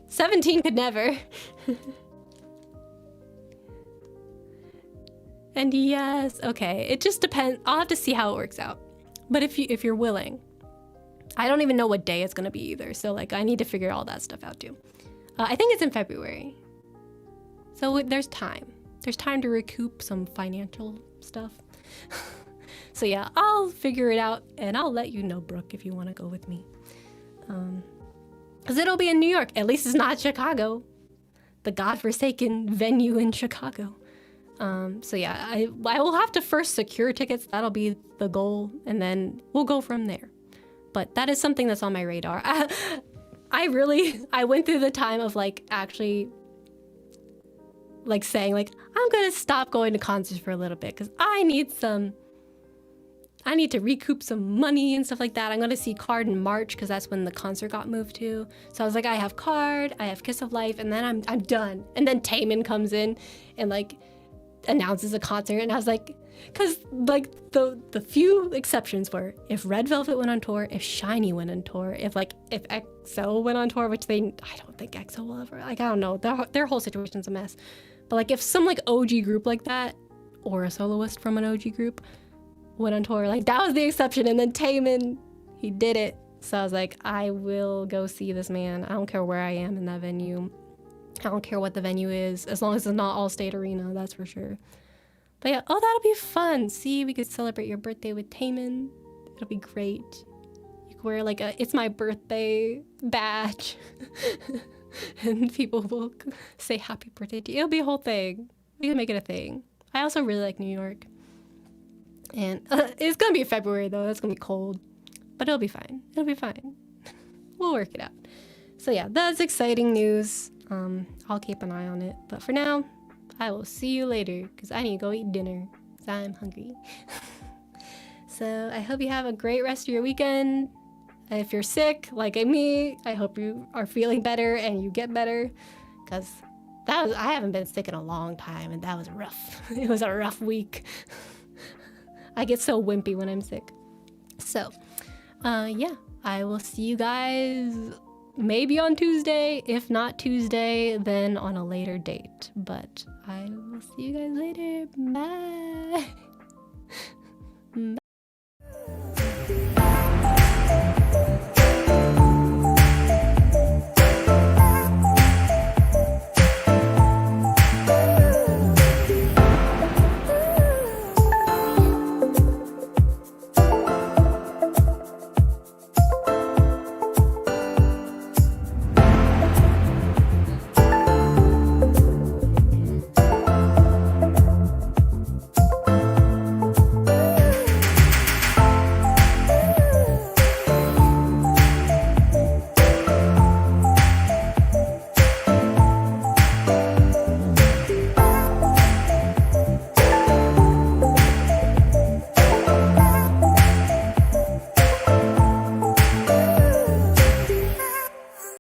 17 could never. And yes, okay. It just depends. I'll have to see how it works out. But if you're willing, I don't even know what day it's gonna be either. So like I need to figure all that stuff out too. I think it's in February. So there's time. There's time to recoup some financial stuff. So yeah, I'll figure it out, and I'll let you know, Brooke, if you want to go with me. Because it'll be in New York. At least it's not Chicago. The godforsaken venue in Chicago. So yeah, I will have to first secure tickets. That'll be the goal, and then we'll go from there. But that is something that's on my radar. I went through the time of like actually like saying like, I'm gonna stop going to concerts for a little bit because I need to recoup some money and stuff like that. I'm gonna see Card in March because that's when the concert got moved to. So I was like, I have Card, I have Kiss of Life, and then I'm done. And then Taemin comes in and like announces a concert, and I was like, because like the few exceptions were if Red Velvet went on tour, if SHINee went on tour, if EXO went on tour, which I don't think EXO will ever, like I don't know, their whole situation's a mess. But like if some like OG group like that, or a soloist from an OG group went on tour, like that was the exception. And then Taemin, he did it. So I was like, I will go see this man. I don't care where I am in that venue. I don't care what the venue is, as long as it's not Allstate Arena, that's for sure. But yeah, oh, that'll be fun. See, we could celebrate your birthday with Taemin. It'll be great. You could wear like a "It's my birthday" badge. And people will say happy birthday to you. It'll be a whole thing. We can make it a thing. I also really like New York. And it's gonna be February though. It's gonna be cold. But it'll be fine. It'll be fine. We'll work it out. So yeah, that's exciting news. I'll keep an eye on it. But for now, I will see you later because I need to go eat dinner because I'm hungry. So I hope you have a great rest of your weekend. If you're sick, like me, I hope you are feeling better and you get better because I haven't been sick in a long time and that was rough. It was a rough week. I get so wimpy when I'm sick. So, yeah, I will see you guys maybe on Tuesday. If not Tuesday, then on a later date. But I will see you guys later. Bye. Bye.